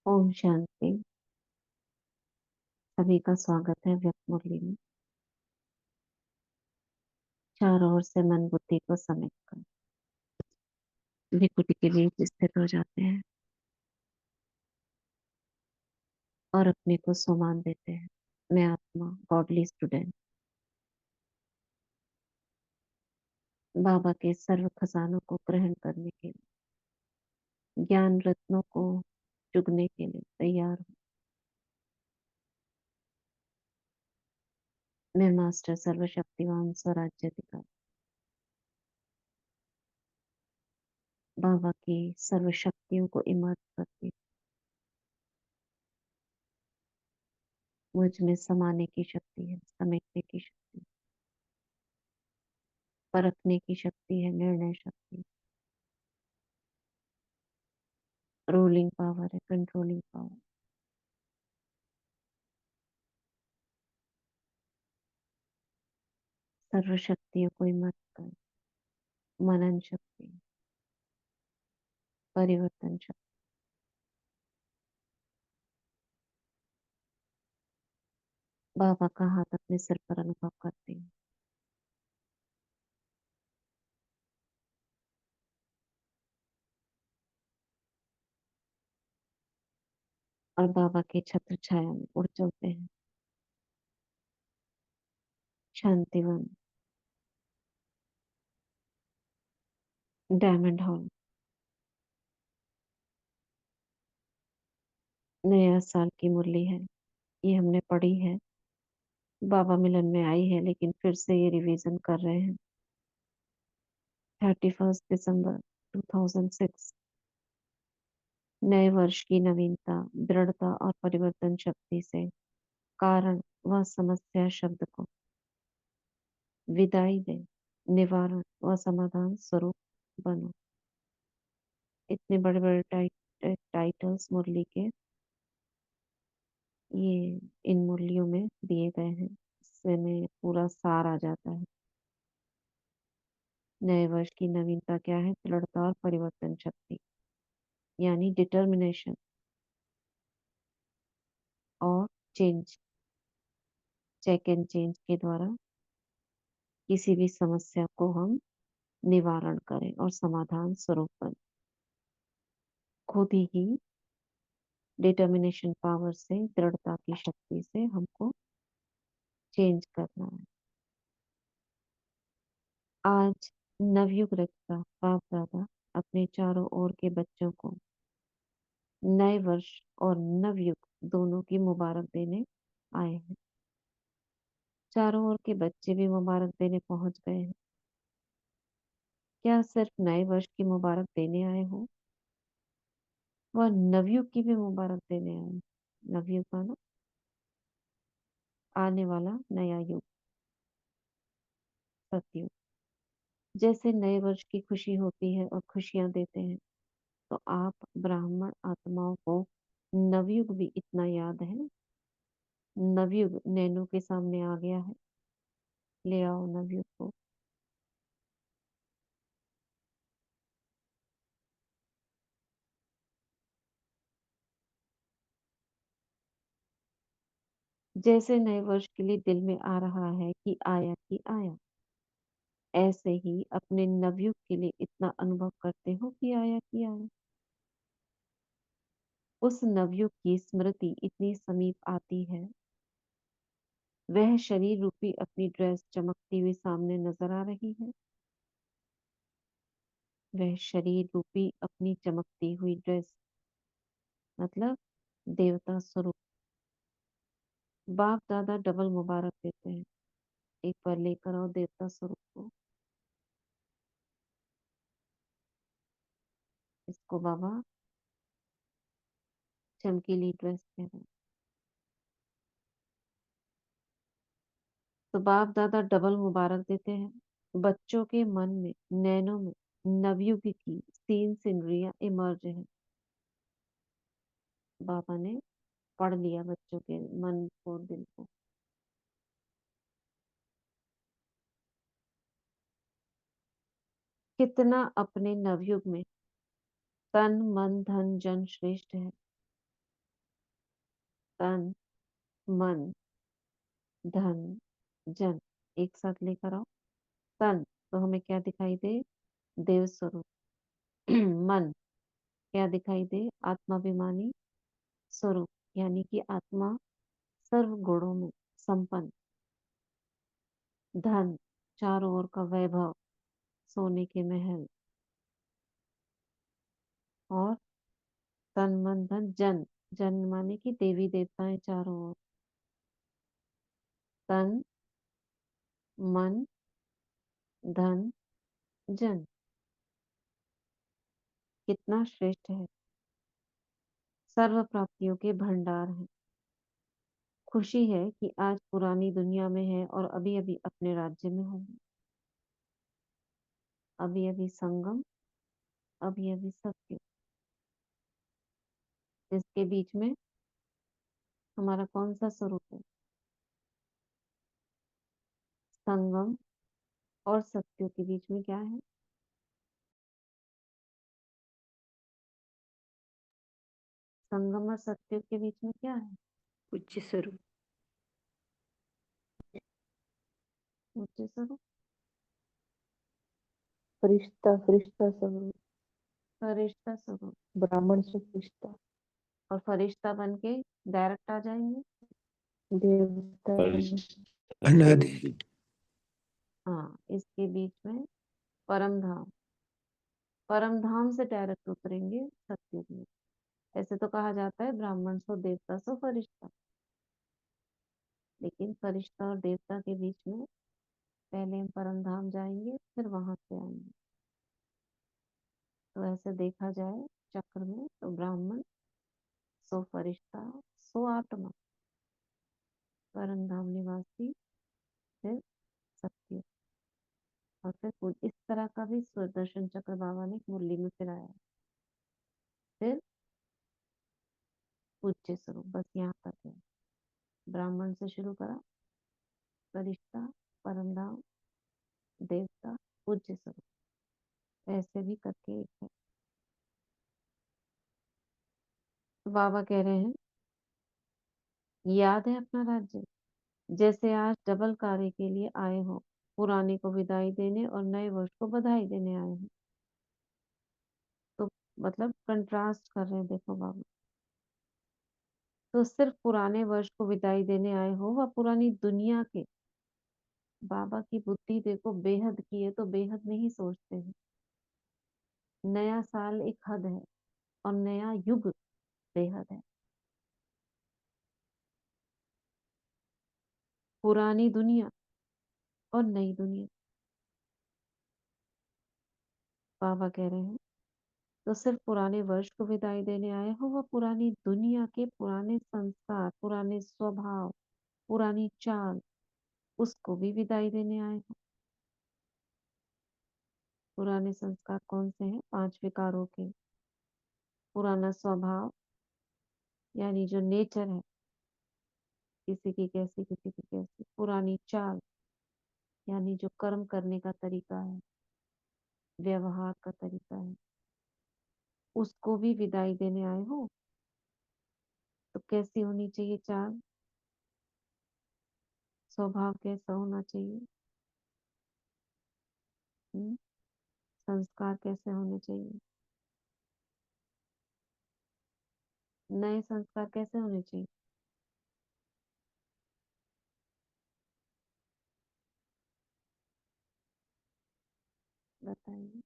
ओम शांति। सभी का स्वागत है व्यक्त मुरली में। चारों ओर से मन बुद्धि को समेट कर विकुटी के बीच स्थित हो जाते हैं और अपने को सम्मान देते हैं। मैं आत्मा गॉडली स्टूडेंट बाबा के सर्व खजानों को ग्रहण करने के लिए, ज्ञान रत्नों को चुगने के लिए तैयार हूँ। मैं मास्टर सर्वशक्तिवान स्वराज्याधिकार बाबा की सर्व शक्तियों को इमर्ज करके मुझ में समाने की शक्ति है, समेटने की शक्ति, परखने की शक्ति है, निर्णय शक्ति, रूलिंग पावर है, कंट्रोलिंग पावर, सर्व शक्तियों को मत कर, मनन शक्ति, परिवर्तन शक्ति। बाबा का हाथ अपने सिर पर अनुभव करते हैं और बाबा के छत्र छाया में उड़ चलते हैं। Shantivan, diamond hall. नया साल की मुरली है, ये हमने पढ़ी है, बाबा मिलन में आई है, लेकिन फिर से ये रिवीजन कर रहे हैं। 31 दिसंबर 2006, नए वर्ष की नवीनता, दृढ़ता और परिवर्तन शक्ति से कारण व समस्या शब्द को विदाई दे, निवारण व समाधान स्वरूप बनो। इतने बड़े बड़े टाइटल्स मुरली के ये इन मुरलियों में दिए गए हैं। इससे में पूरा सार आ जाता है। नए वर्ष की नवीनता क्या है? दृढ़ता और परिवर्तन शक्ति, यानी डिटर्मिनेशन और चेंज, चेक एंड चेंज के द्वारा किसी भी समस्या को हम निवारण करें और समाधान स्वरूप बने। खुद ही डिटर्मिनेशन पावर से, दृढ़ता की शक्ति से हमको चेंज करना है। आज नवयुग रखता बाप दादा अपने चारों ओर के बच्चों को नए वर्ष और नवयुग दोनों की मुबारक देने आए हैं। चारों ओर के बच्चे भी मुबारक देने पहुंच गए हैं। क्या सिर्फ नए वर्ष की मुबारक देने आए हो, वह नवयुग की भी मुबारक देने आए हैं। नवयुग माना आने वाला नया युग, सतयुग। जैसे नए वर्ष की खुशी होती है और खुशियां देते हैं, तो आप ब्राह्मण आत्माओं को नवयुग भी इतना याद है। नवयुग नैनो के सामने आ गया है, ले आओ नवयुग को। जैसे नए वर्ष के लिए दिल में आ रहा है कि आया, ऐसे ही अपने नवयुग के लिए इतना अनुभव करते हो कि आया। उस नवयुग की स्मृति इतनी समीप आती है, वह शरीर रूपी अपनी ड्रेस चमकती हुई सामने नजर आ रही है। वह शरीर रूपी अपनी चमकती हुई ड्रेस, मतलब देवता स्वरूप। बाप दादा डबल मुबारक देते हैं। एक बार लेकर आओ देवता स्वरूप को। इसको बाबा चमकीली ड्रेस कह रहे हैं। तो बाप दादा डबल मुबारक देते हैं। बच्चों के मन में, नैनों में नवयुग की सीन सिनरियां इमर्ज है। बाबा ने पढ़ लिया बच्चों के मन को, दिल को। कितना अपने नवयुग में तन मन धन जन श्रेष्ठ है। तन, मन, धन, जन। एक साथ लेकर आओ। तन तो हमें क्या दिखाई दे? देव स्वरूप। मन क्या दिखाई दे? आत्माभिमानी स्वरूप, यानी कि आत्मा सर्व गुणों में संपन्न। धन चारों ओर का वैभव, सोने के महल। और तन मन धन जन, जन माने कि देवी देवताएं चारों ओर। तन, मन, धन, जन। कितना श्रेष्ठ है! सर्व प्राप्तियों के भंडार है। खुशी है कि आज पुरानी दुनिया में है और अभी अभी अपने राज्य में होंगे। अभी अभी संगम, अभी अभी सत्य। इसके बीच में हमारा कौन सा स्वरूप है? संगम और सत्य के बीच में क्या है? संगम और सत्य के बीच में क्या है? पूज्य स्वरूप। ऊंचे स्वरूप। फरिश्ता, फरिश्ता स्वरूप। फरिश्ता स्वरूप। ब्राह्मण से फरिश्ता। और फरिश्ता बन के डायरेक्ट आ जाएंगे। देवता। अनादि। हाँ, इसके बीच में परम धाम। परम धाम से डायरेक्ट उतरेंगे सत्युग में। ऐसे तो कहा जाता है ब्राह्मण सो देवता सो फरिश्ता, लेकिन फरिश्ता और देवता के बीच में पहले हम परम धाम जाएंगे, फिर वहां से आएंगे। तो ऐसे देखा जाए चक्र में, तो ब्राह्मण सो फरिश्ता सो आत्मा, परम धाम निवासी, फिर सत्य, और फिर इस तरह का भी सुदर्शन चक्र बाबा ने मुरली में फिराया। फिर पूज्य स्वरूप, बस यहाँ तक है। ब्राह्मण से शुरू करा, फरिश्ता, परम धाम, देवता, पूज्य स्वरूप, ऐसे भी करके एक है। तो बाबा कह रहे हैं, याद है अपना राज्य? जैसे आज डबल कार्य के लिए आए हो, पुराने को विदाई देने और नए वर्ष को बधाई देने आए हो। तो मतलब कंट्रास्ट कर रहे हैं, देखो बाबा। तो सिर्फ पुराने वर्ष को विदाई देने आए हो व पुरानी दुनिया के, बाबा की बुद्धि देखो बेहद की है, तो बेहद नहीं सोचते हैं। नया साल एक हद है और नया युग बेहद है। पुरानी दुनिया और नई दुनिया, बाबा कह रहे हैं। तो सिर्फ पुराने वर्ष को विदाई देने आए हो व पुरानी दुनिया के पुराने संस्कार, पुराने स्वभाव, पुरानी चाल, उसको भी विदाई देने आए हो। पुराने संस्कार कौन से हैं? 5 विकारों के। पुराना स्वभाव यानी जो नेचर है, किसी की कैसी किसी की कैसी। पुरानी चाल यानी जो कर्म करने का तरीका है, व्यवहार का तरीका है, उसको भी विदाई देने आए हो। तो कैसी होनी चाहिए चाल? स्वभाव कैसा होना चाहिए? संस्कार कैसे होने चाहिए? नए संस्कार कैसे होने चाहिए? बताइए।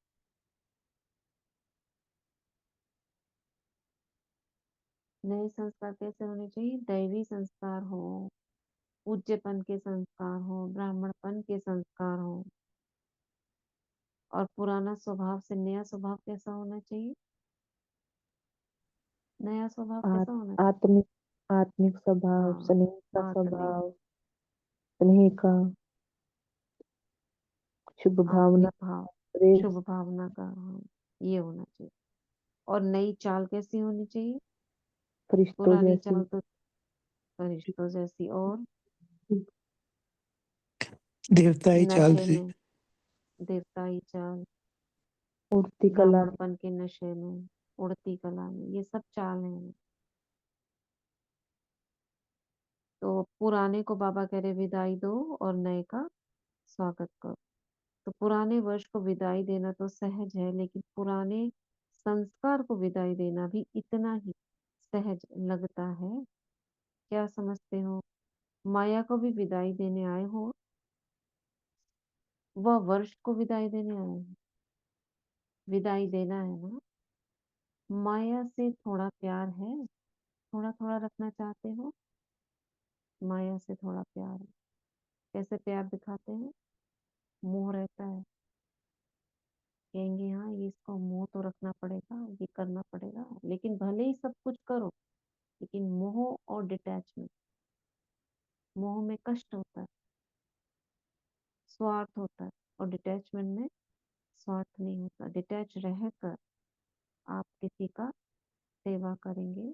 नए संस्कार कैसे होने चाहिए? दैवी संस्कार हो, पूज्यपन के संस्कार हो, ब्राह्मणपन के संस्कार हो। और पुराना स्वभाव से नया स्वभाव कैसा होना चाहिए? नया स्वभाव कैसा होना चाहिए? आत्मिक, आत्मिक स्वभाव, हाँ, स्नेह का आत्मिक, स्वभाव, स्नेह का, शुभ भावना, आत्मिक भाव, प्रेम। शुभ भावना का, हाँ, ये होना चाहिए। और नई चाल कैसी होनी चाहिए? फरिश्तों पुरानी जैसी। चाल तो फरिश्तों जैसी, और देवताई चाल नशे से। में देवताई चाल, उड़ती कला। ब्राह्मणपन के नशे में, उड़ती कला में, ये सब चाल है। तो पुराने को बाबा कह रहे विदाई दो और नए का स्वागत करो। तो पुराने वर्ष को विदाई देना तो सहज है, लेकिन पुराने संस्कार को विदाई देना भी इतना ही सहज लगता है। क्या समझते हो? माया को भी विदाई देने आए हो, वह वर्ष को विदाई देने आए हो। विदाई देना है ना। माया से थोड़ा प्यार है, थोड़ा थोड़ा रखना चाहते हो। माया से थोड़ा प्यार है। कैसे प्यार दिखाते हैं? मोह रहता है, कहेंगे हाँ ये इसको मोह तो रखना पड़ेगा, ये करना पड़ेगा, लेकिन भले ही सब कुछ करो, लेकिन मोह और डिटैचमेंट, मोह में कष्ट होता है, स्वार्थ होता है, और डिटैचमेंट में स्वार्थ नहीं होता। डिटैच रहकर आप किसी का सेवा करेंगे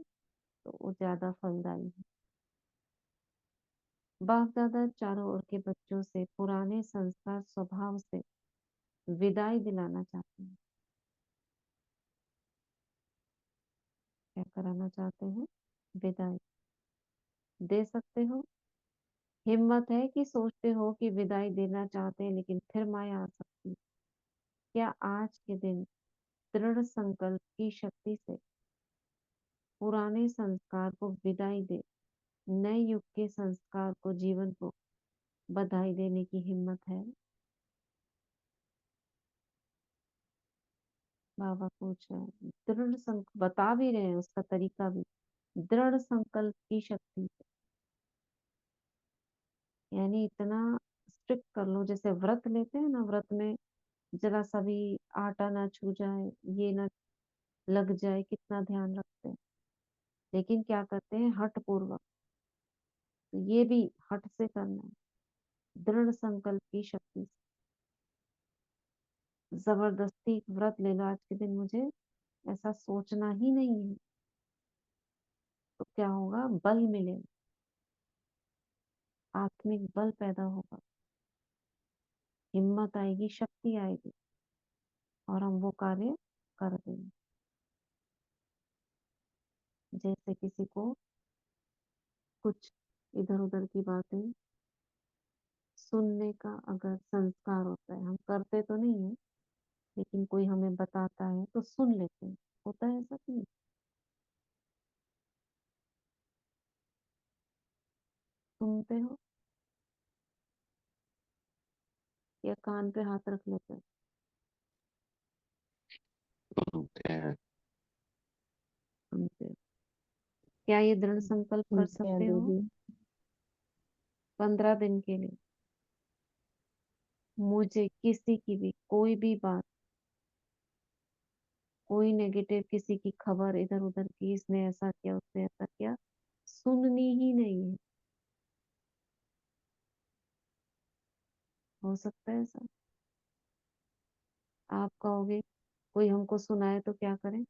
तो वो ज्यादा फलदायी है। बाप दादा चारों ओर के बच्चों से पुराने संस्कार स्वभाव से विदाई दिलाना चाहते हैं। क्या कराना चाहते हैं? विदाई दे सकते हो। हिम्मत है कि सोचते हो कि विदाई देना चाहते हैं, लेकिन फिर माया आ सकती है। क्या आज के दिन दृढ़ संकल्प की शक्ति से पुराने संस्कार को विदाई दे, नए युग के संस्कार को, जीवन को बधाई देने की हिम्मत है? बाबा पूछ रहे हैं। दृढ़ संकल्प बता भी रहे हैं, उसका तरीका भी। दृढ़ संकल्प की शक्ति से, यानी इतना स्ट्रिक्ट कर लो, जैसे व्रत लेते हैं ना, व्रत में जरा सा भी आटा ना छू जाए, ये ना लग जाए, कितना ध्यान रखते हैं। लेकिन क्या करते हैं? हठ पूर्वक। तो ये भी हठ से करना है, दृढ़ संकल्प की शक्ति से। जबरदस्ती व्रत ले लो आज के दिन, मुझे ऐसा सोचना ही नहीं है, तो क्या होगा? बल मिलेगा, आत्मिक बल पैदा होगा, हिम्मत आएगी, शक्ति आएगी, और हम वो कार्य कर देंगे। जैसे किसी को कुछ इधर उधर की बातें सुनने का अगर संस्कार होता है, हम करते तो नहीं है, लेकिन कोई हमें बताता है तो सुन लेते हैं। होता है ऐसा कि नहीं? सुनते हो या कान पे हाथ रख लेते हो? सुनते हो। क्या ये दृढ़ संकल्प कर सुनते हैं सकते हो? दीदी। 15 दिन के लिए मुझे किसी की भी कोई भी बात, कोई नेगेटिव किसी की खबर इधर उधर की, इसने ऐसा किया, उसने ऐसा किया, सुननी ही नहीं है। हो सकता है ऐसा? आप कहोगे कोई हमको सुनाए तो क्या करें?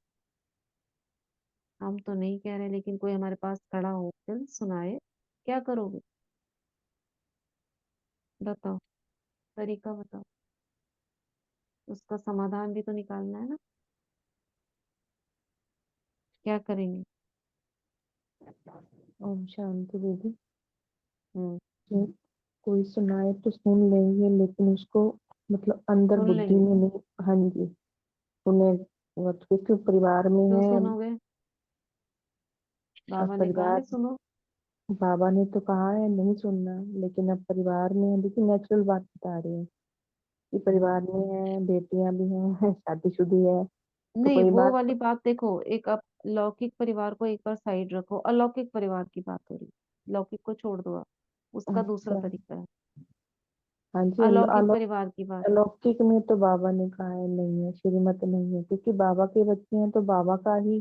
हम तो नहीं कह रहे, लेकिन कोई हमारे पास खड़ा होकर सुनाए, क्या करोगे? बताओ, तरीका बताओ। उसका समाधान भी तो निकालना है ना। क्या करेंगे? ओम शांति दीदी। हम्म। कि कोई सुनाए तो सुन लेंगे, लेकिन उसको मतलब अंदर सुन बुद्धि लेंगे। में नहीं। हाँ जी, सुने। क्योंकि परिवार में क्यों है। सुनोगे? अब बाबा ने कहा परिवार, है सुनो। बाबा ने तो कहा है नहीं सुनना, लेकिन अब परिवार में है। देखिए नेचुरल बात बता रही है कि हम्म। परिवार में है, बेटियां भी हैं, शादीशुदी है, तो नहीं, कोई वो बात। वाली बात देखो, एक अब लौकिक परिवार को एक बार साइड रखो, अलौकिक परिवार की बात हो रही है। लौकिक को छोड़ दो आप, उसका दूसरा अच्छा। तरीका है। हाँ जी, अलौकिक परिवार की बात। अलौकिक में तो बाबा ने कहा है नहीं है, श्रीमत नहीं है, क्योंकि बाबा के बच्चे हैं तो बाबा का ही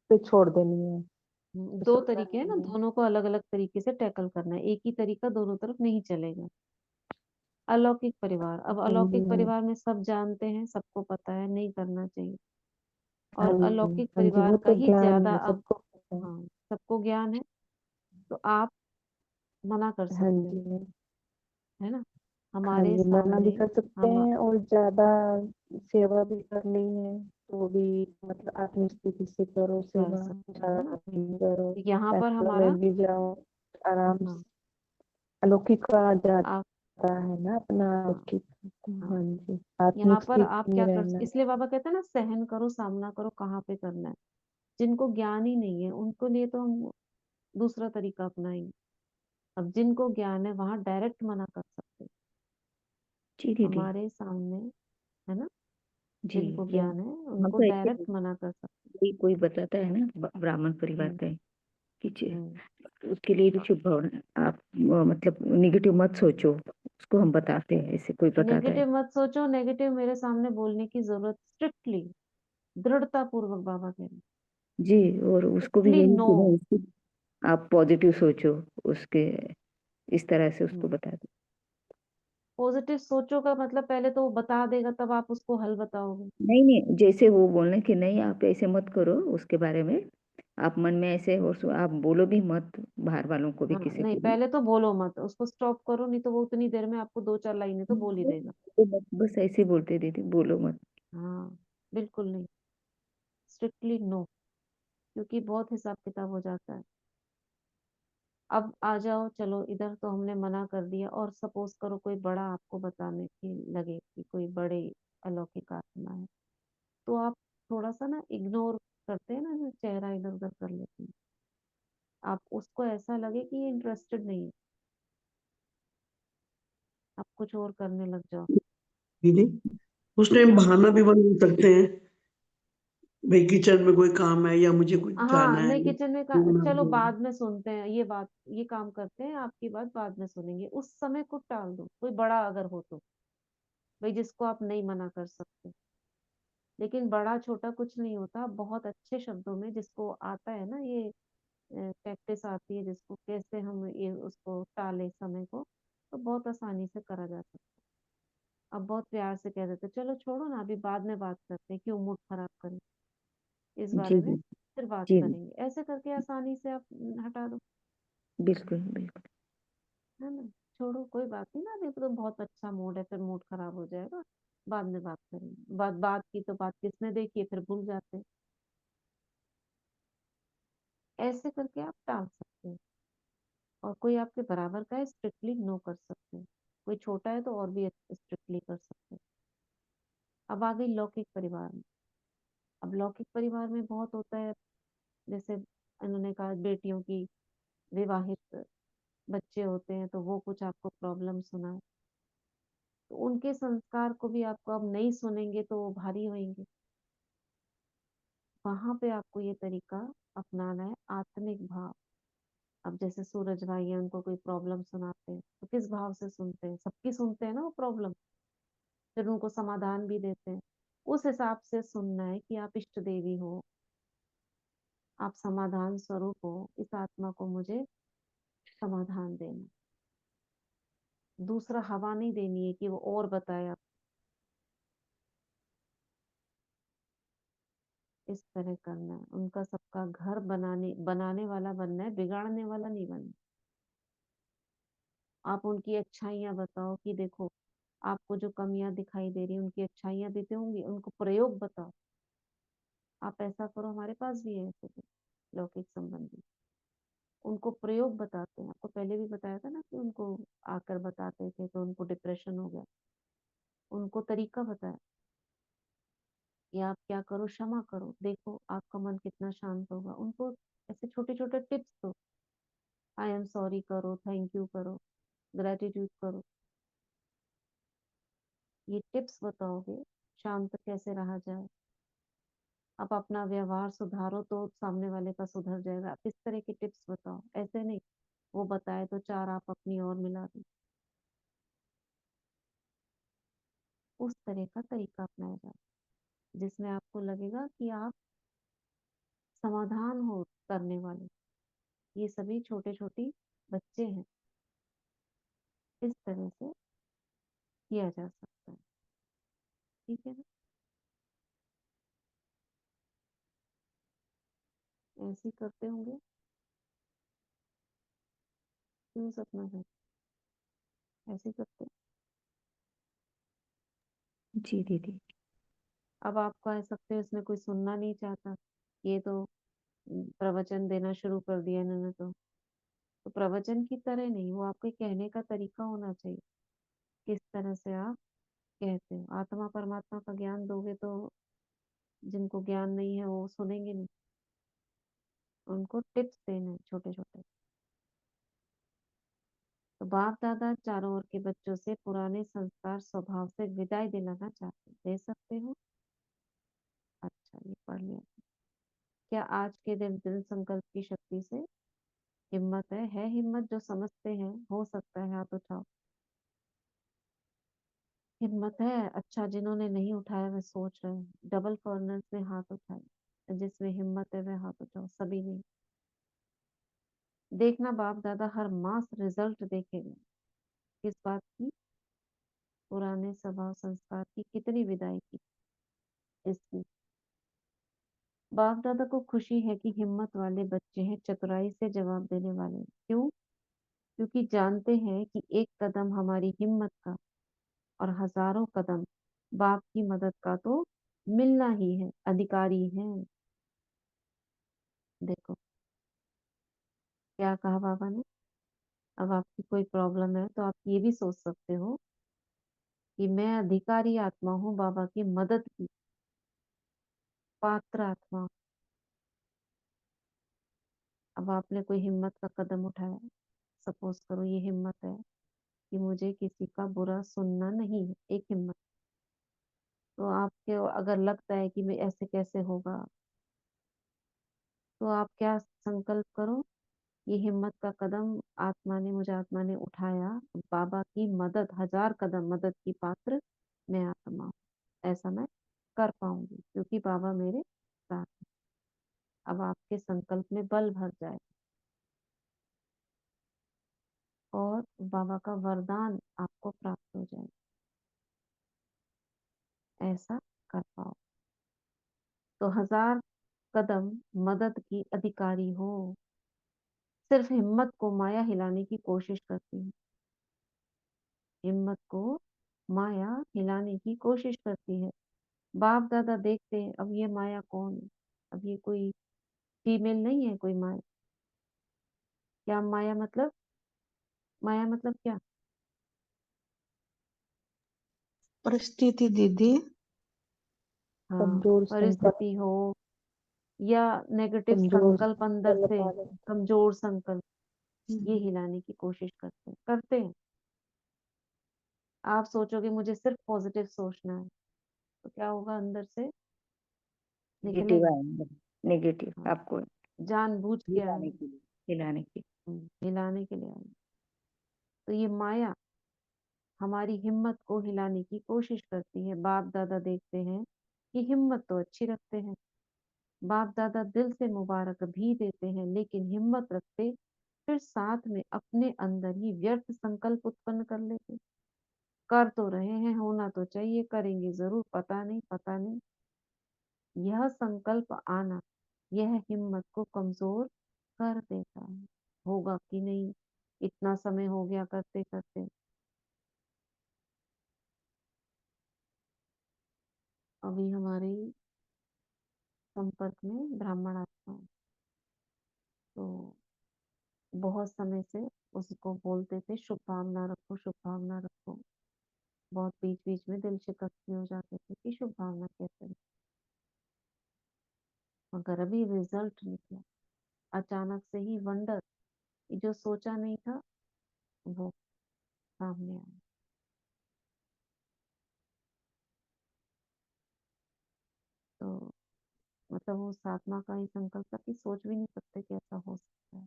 पे छोड़ देनी है, तो दो सुनना तरीके हैं ना, नहीं है। दोनों को अलग अलग तरीके से टैकल करना है, एक ही तरीका दोनों तरफ नहीं चलेगा। अलौकिक परिवार, अब हाँ जी, अलौकिक हाँ परिवार में सब जानते हैं, सबको पता है, नहीं करना चाहिए। हाँ और जी, अलौकिक हाँ जी, परिवार वो का तो ही ज्ञान ज्यादा है, अब, सबको पता है। हाँ, सबको ज्ञान है, तो आप मना कर हाँ सकते हो, जी, है ना, हाँ हमारे जी, मना भी सामने। कर सकते हम हैं और ज्यादा सेवा भी करनी है तो भी मतलब आत्मिक स्थिति से करो कर सेवा, सकते हैं, है ज्यादा ना। नहीं करो, तो यहाँ पर पैसों हमारा में भी जाओ। आराम हाँ, से अलौकिक कहा आप जाता है ना अपना हाँ, अलौकिक। हाँ, हाँ जी, यहाँ आत्मिक पर आप स्थिति में क्या कर, रहना। इसलिए बाबा कहते हैं ना, सहन करो, सामना करो, कहाँ पे करना है। जिनको ज्ञान ही नहीं है उनको लिए तो हम दूसरा तरीका अपनाएंगे। अब जिनको ज्ञान है वहां डायरेक्ट मना कर सकते हैं, जी दीदी। हमारे सामने, है ना। जी। जिनको या ज्ञान है हम उनको तो ऐसे डायरेक्ट मना कर सकते कोई बताता है ना ब्राह्मण परिवार हैं। का है कि हम्म। उसके लिए भी शुभ भावना, आप मतलब निगेटिव मत सोचो, उसको हम बताते हैं, ऐसे कोई बताता है। नेगेटिव मत सोचो, नेगेटिव मेरे सामने बोलने की जरूरत, स्ट्रिक्टली, दृढ़ता पूर्वक बाबा कह रहे हैं, जी, और उसको भी स्ट्रिक्टली यही नो। सुनो, आप पॉजिटिव सोचो उसके, इस तरह से उसको बता दो। पॉजिटिव सोचो का मतलब पहले तो वो बता देगा तब आप उसको हल बताओगे। नहीं नहीं, जैसे वो बोलने कि नहीं आप ऐसे मत करो उसके बारे में, आप मन में ऐसे, और आप बोलो भी मत बाहर वालों को भी, हाँ, किसी नहीं को भी। पहले तो बोलो मत, उसको स्टॉप करो, नहीं तो वो उतनी देर में आपको दो चार लाइनें तो बोल ही देगा। तो बस ऐसे ही बोलते दीदी, बोलो मत। हाँ, बिल्कुल नहीं, स्ट्रिक्टली नो, क्योंकि बहुत हिसाब किताब हो जाता है। अब आ जाओ, चलो इधर तो हमने मना कर दिया, और सपोज करो कोई बड़ा आपको बताने की लगे कि कोई बड़े अलौकिक आत्मा है, तो आप थोड़ा सा ना इग्नोर करते हैं ना, जो चेहरा इधर उधर कर लेते हैं, आप उसको ऐसा लगे कि ये इंटरेस्टेड नहीं है, आप कुछ और करने लग जाओ। दीदी उस टाइम बहाना भी बन सकते हैं, भाई किचन में कोई काम है या मुझे कुछ हाँ, जाना है। नहीं किचन में वो बना चलो दो। बाद में सुनते हैं, ये बात, ये काम करते हैं, आपकी बात बाद में सुनेंगे, उस समय को टाल दो, कोई बड़ा अगर हो तो, भाई जिसको आप नहीं मना कर सकते। लेकिन बड़ा छोटा कुछ नहीं होता, बहुत अच्छे शब्दों में जिसको आता है ना, ये प्रैक्टिस आती है जिसको, कैसे हम ये उसको टाले समय को, तो बहुत आसानी से करा जा सकता है। अब बहुत प्यार से कह देते चलो छोड़ो ना, अभी बाद में बात करते हैं, क्यों मूड खराब करें, इस जी बारे में जी। फिर बात जी करेंगे, ऐसे करके आसानी से आप हटा दो, बिल्कुल बिल्कुल। है ना। छोड़ो, कोई बात नहीं ना, अभी तो बहुत अच्छा मूड है, फिर मूड खराब हो जाएगा, बाद में बात करेंगे, बात बात की तो बात किसने देखी है, फिर भूल जाते हैं। ऐसे करके आप टाल सकते हैं, और कोई आपके बराबर का है स्ट्रिक्टली नो कर सकते हैं, कोई छोटा है तो और भी स्ट्रिक्टली कर सकते हैं। अब आ गई लौकिक परिवार में। अब लौकिक परिवार में बहुत होता है, जैसे इन्होंने कहा बेटियों की, विवाहित बच्चे होते हैं तो वो कुछ आपको प्रॉब्लम सुनाए, तो उनके संस्कार को भी आपको अब नहीं सुनेंगे तो वो भारी होंगे। वहां पे आपको ये तरीका अपनाना है, आत्मिक भाव। अब जैसे सूरज भाई है, उनको कोई प्रॉब्लम सुनाते हैं तो किस भाव से सुनते हैं, सबकी सुनते हैं ना वो प्रॉब्लम, फिर उनको समाधान भी देते हैं। उस हिसाब से सुनना है कि आप इष्ट देवी हो, आप समाधान स्वरूप हो, इस आत्मा को मुझे समाधान देना। दूसरा हवा नहीं देनी है कि वो और बताए आप, इस तरह करना है। उनका सबका घर बनाने बनाने वाला बनना है, बिगाड़ने वाला नहीं बनना। आप उनकी अच्छाइयां बताओ कि देखो, आपको जो कमियां दिखाई दे रही, उनकी अच्छाइयां भी तो होंगी, उनको प्रयोग बताओ, आप ऐसा करो, हमारे पास भी है ऐसे तो लौकिक संबंधी, उनको प्रयोग बताते हैं। आपको पहले भी बताया था ना कि उनको आकर बताते थे तो उनको डिप्रेशन हो गया, उनको तरीका बताया कि आप क्या करो, क्षमा करो, देखो आपका मन कितना शांत होगा। उनको ऐसे छोटे छोटे टिप्स दो, आई एम सॉरी करो, थैंक यू करो, ग्रेटिट्यूड करो, ये टिप्स बताओगे शांत कैसे रहा जाए। आप अपना व्यवहार सुधारो तो सामने वाले का सुधर जाएगा, आप इस तरह की टिप्स बताओ, ऐसे नहीं वो बताए तो चार आप अपनी और मिला दो। उस तरह का तरीका अपनाया जाए जिसमें आपको लगेगा कि आप समाधान हो करने वाले, ये सभी छोटे छोटे बच्चे हैं, इस तरह से किया जा सकता है। ठीक है ना, ऐसे ही करते होंगे, क्यों सपना है, ऐसे ही करते हैं। जी दीदी। अब आप कह सकते हो इसमें कोई सुनना नहीं चाहता, ये तो प्रवचन देना शुरू कर दिया इन्होंने तो, तो प्रवचन की तरह नहीं, वो आपके कहने का तरीका होना चाहिए, किस तरह से आप कहते हो। आत्मा परमात्मा का ज्ञान दोगे तो जिनको ज्ञान नहीं है वो सुनेंगे नहीं, उनको टिप्स देने छोटे छोटे। तो बाप दादा चारों ओर के बच्चों से पुराने संस्कार स्वभाव से विदाई दिलाना चाहते हैं। दे सकते हो? अच्छा, ये पढ़ लिया। क्या आज के दिन दृढ़ संकल्प की शक्ति से हिम्मत है हिम्मत जो समझते हैं हो सकता है, हाथ उठाओ। हिम्मत है? अच्छा, जिन्होंने नहीं उठाया वे सोच रहे हैं। डबल फॉरनर्स ने हाथ उठाए, जिसमें हिम्मत है वह हाथ उठाओ। सभी ने देखना, बाप दादा हर मास रिजल्ट देखेगा। किस बात की? पुराने स्वभाव संस्कार की कितनी विदाई की, इसकी। बाप दादा को खुशी है कि हिम्मत वाले बच्चे हैं, चतुराई से जवाब देने वाले। क्यों? क्योंकि जानते हैं कि एक कदम हमारी हिम्मत का और हजारों कदम बाप की मदद का तो मिलना ही है, अधिकारी हैं। देखो क्या कहा बाबा ने। अब आपकी कोई प्रॉब्लम है तो आप ये भी सोच सकते हो कि मैं अधिकारी आत्मा हूँ बाबा की मदद की, पात्र आत्मा। अब आपने कोई हिम्मत का कदम उठाया, सपोज करो ये हिम्मत है कि मुझे किसी का बुरा सुनना नहीं है, एक हिम्मत। तो आपके अगर लगता है कि मैं ऐसे कैसे होगा, तो आप क्या संकल्प करो, ये हिम्मत का कदम आत्मा ने उठाया, बाबा की मदद, हजार कदम मदद की पात्र मैं आत्मा हूँ, ऐसा मैं कर पाऊंगी क्योंकि बाबा मेरे साथ हैं। अब आपके संकल्प में बल भर जाए और बाबा का वरदान आपको प्राप्त हो जाए, ऐसा कर पाओ। तो हजार कदम मदद की अधिकारी हो। सिर्फ हिम्मत को माया हिलाने की कोशिश करती है, हिम्मत को माया हिलाने की कोशिश करती है। बाप दादा देखते हैं अब ये माया कौन है, अब ये कोई फीमेल नहीं है, कोई माया। क्या माया मतलब? माया मतलब क्या? परिस्थिति दीदी। हाँ, कमजोर संकल्प, परिस्थिति हो या नेगेटिव कमजोर संकल्प अंदर संकल्प से, आ जाए। कमजोर संकल्प, ये हिलाने की कोशिश करते हैं। आप सोचोगे मुझे सिर्फ पॉजिटिव सोचना है, तो क्या होगा, अंदर से नेगेटिव निकलेगा। आएंगे, नेगेटिव हाँ, आपको जानबूझ के हिलाने आए, के लिए, हिलाने की। हिलाने के लिए आए। तो ये माया हमारी हिम्मत को हिलाने की कोशिश करती है। बाप दादा देखते हैं कि हिम्मत तो अच्छी रखते हैं, बाप दादा दिल से मुबारक भी देते हैं, लेकिन हिम्मत रखते फिर साथ में अपने अंदर ही व्यर्थ संकल्प उत्पन्न कर लेते। कर तो रहे हैं, होना तो चाहिए, करेंगे जरूर, पता नहीं पता नहीं। यह संकल्प आना, यह हिम्मत को कमजोर कर देता है। होगा कि नहीं, इतना समय हो गया करते करते। अभी हमारे संपर्क में ब्राह्मण आत्मा है, तो बहुत समय से उसको बोलते थे शुभ भावना रखो, शुभ भावना रखो। बहुत बीच बीच में दिल शिकस्त भी हो जाते थे कि शुभ भावना कैसे रखें। मगर अभी रिजल्ट निकला, अचानक से ही वंडर, जो सोचा नहीं था वो सामने आया। तो मतलब वो साधना का ही संकल्प था कि सोच भी नहीं सकते कि ऐसा हो सकता है।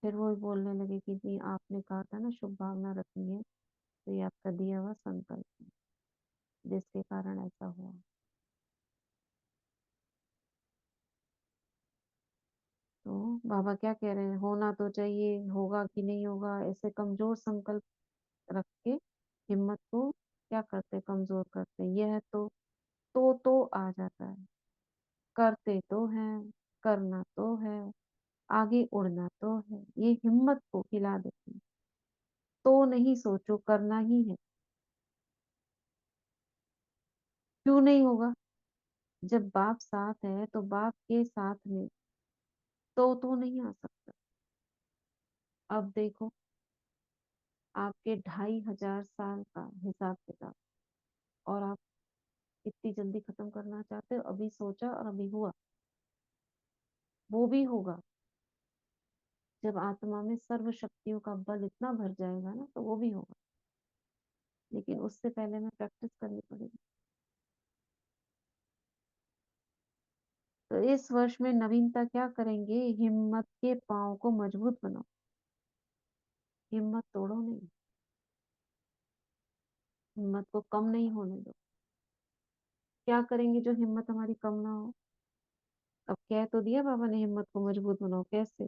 फिर वो बोलने लगे कि जी आपने कहा था ना शुभ भावना रखनी है, तो ये आपका दिया हुआ संकल्प है जिसके कारण ऐसा हुआ। तो बाबा क्या कह रहे हैं, होना तो चाहिए, होगा कि नहीं होगा, ऐसे कमजोर संकल्प रख के हिम्मत को क्या करते, कमजोर करते। यह तो आ जाता है, करते तो हैं, करना तो है, आगे उड़ना तो है, ये हिम्मत को हिला देते हैं। तो नहीं सोचो, करना ही है। क्यों नहीं होगा? जब बाप साथ है तो बाप के साथ में तो नहीं आ सकता। अब देखो, आपके 2500 साल का हिसाब किताब, और आप इतनी जल्दी खत्म करना चाहते हो। अभी सोचा और अभी हुआ। वो भी होगा जब आत्मा में सर्व शक्तियों का बल इतना भर जाएगा ना, तो वो भी होगा। लेकिन उससे पहले में प्रैक्टिस करनी पड़ेगी। तो इस वर्ष में नवीनता क्या करेंगे? हिम्मत के पांव को मजबूत बनाओ। हिम्मत तोड़ो नहीं, हिम्मत को कम नहीं होने दो। क्या करेंगे जो हिम्मत हमारी कम ना हो? अब कह तो दिया बाबा ने, हिम्मत को मजबूत बनाओ। कैसे?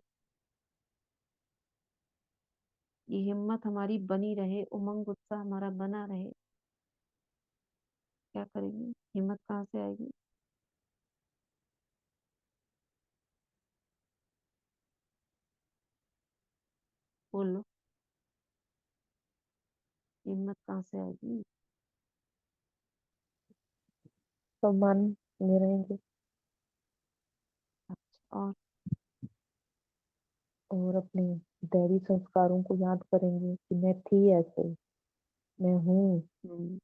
ये हिम्मत हमारी बनी रहे, उमंग उत्साह हमारा बना रहे। क्या करेंगे? हिम्मत कहाँ से आएगी? बोलो, हिम्मत कहाँ से आएगी? सम्मान में रहेंगे अच्छा, और अपने दैवी संस्कारों को याद करेंगे कि मैं थी ऐसे, मैं हूँ। हम्म,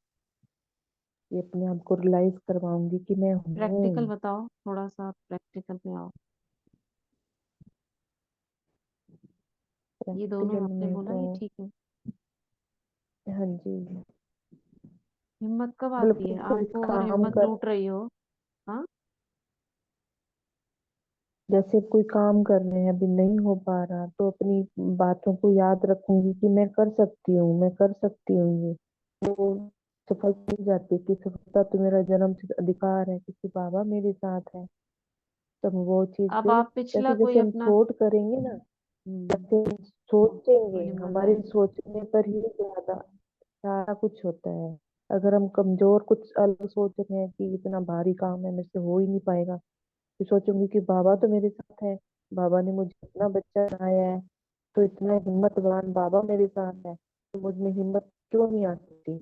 ये अपने आप को रियलाइज करवाऊंगी कि मैं प्रैक्टिकल हूँ। बताओ, थोड़ा सा प्रैक्टिकल में आओ। ये दोनों प्रैक्टिकल आपने में बोला, तो ये ठीक है। हाँ जी, हिम्मत कब मतलब आती कि है कोई आपको अगर काम हिम्मत कर, टूट रही हो? हाँ, जैसे कोई काम कर रहे हैं अभी नहीं हो पा रहा, तो अपनी बातों को याद रखूंगी कि मैं कर सकती हूँ, मैं कर सकती हूँ ये। तो सफलता मिल जाती है कि सफलता तो मेरा जन्मसिद्ध अधिकार है क्योंकि बाबा मेरे साथ है। तब वो चीज अब फिर आप पिछला जैसे कोई जैसे हम अपना थॉट करेंगे ना, जैसे हम सोचेंगे, हिम्मत हमारे आएगी। सोचने पर ही ज्यादा सारा कुछ होता है। अगर हम कमजोर कुछ अलग सोच रहे हैं कि इतना भारी काम है, मेरे से हो ही नहीं पाएगा, फिर सोचूंगी कि बाबा तो मेरे साथ है, बाबा ने मुझे इतना बच्चा बनाया है, तो इतना हिम्मतवान बाबा मेरे साथ है, तो मुझ में हिम्मत क्यों नहीं आ सकती।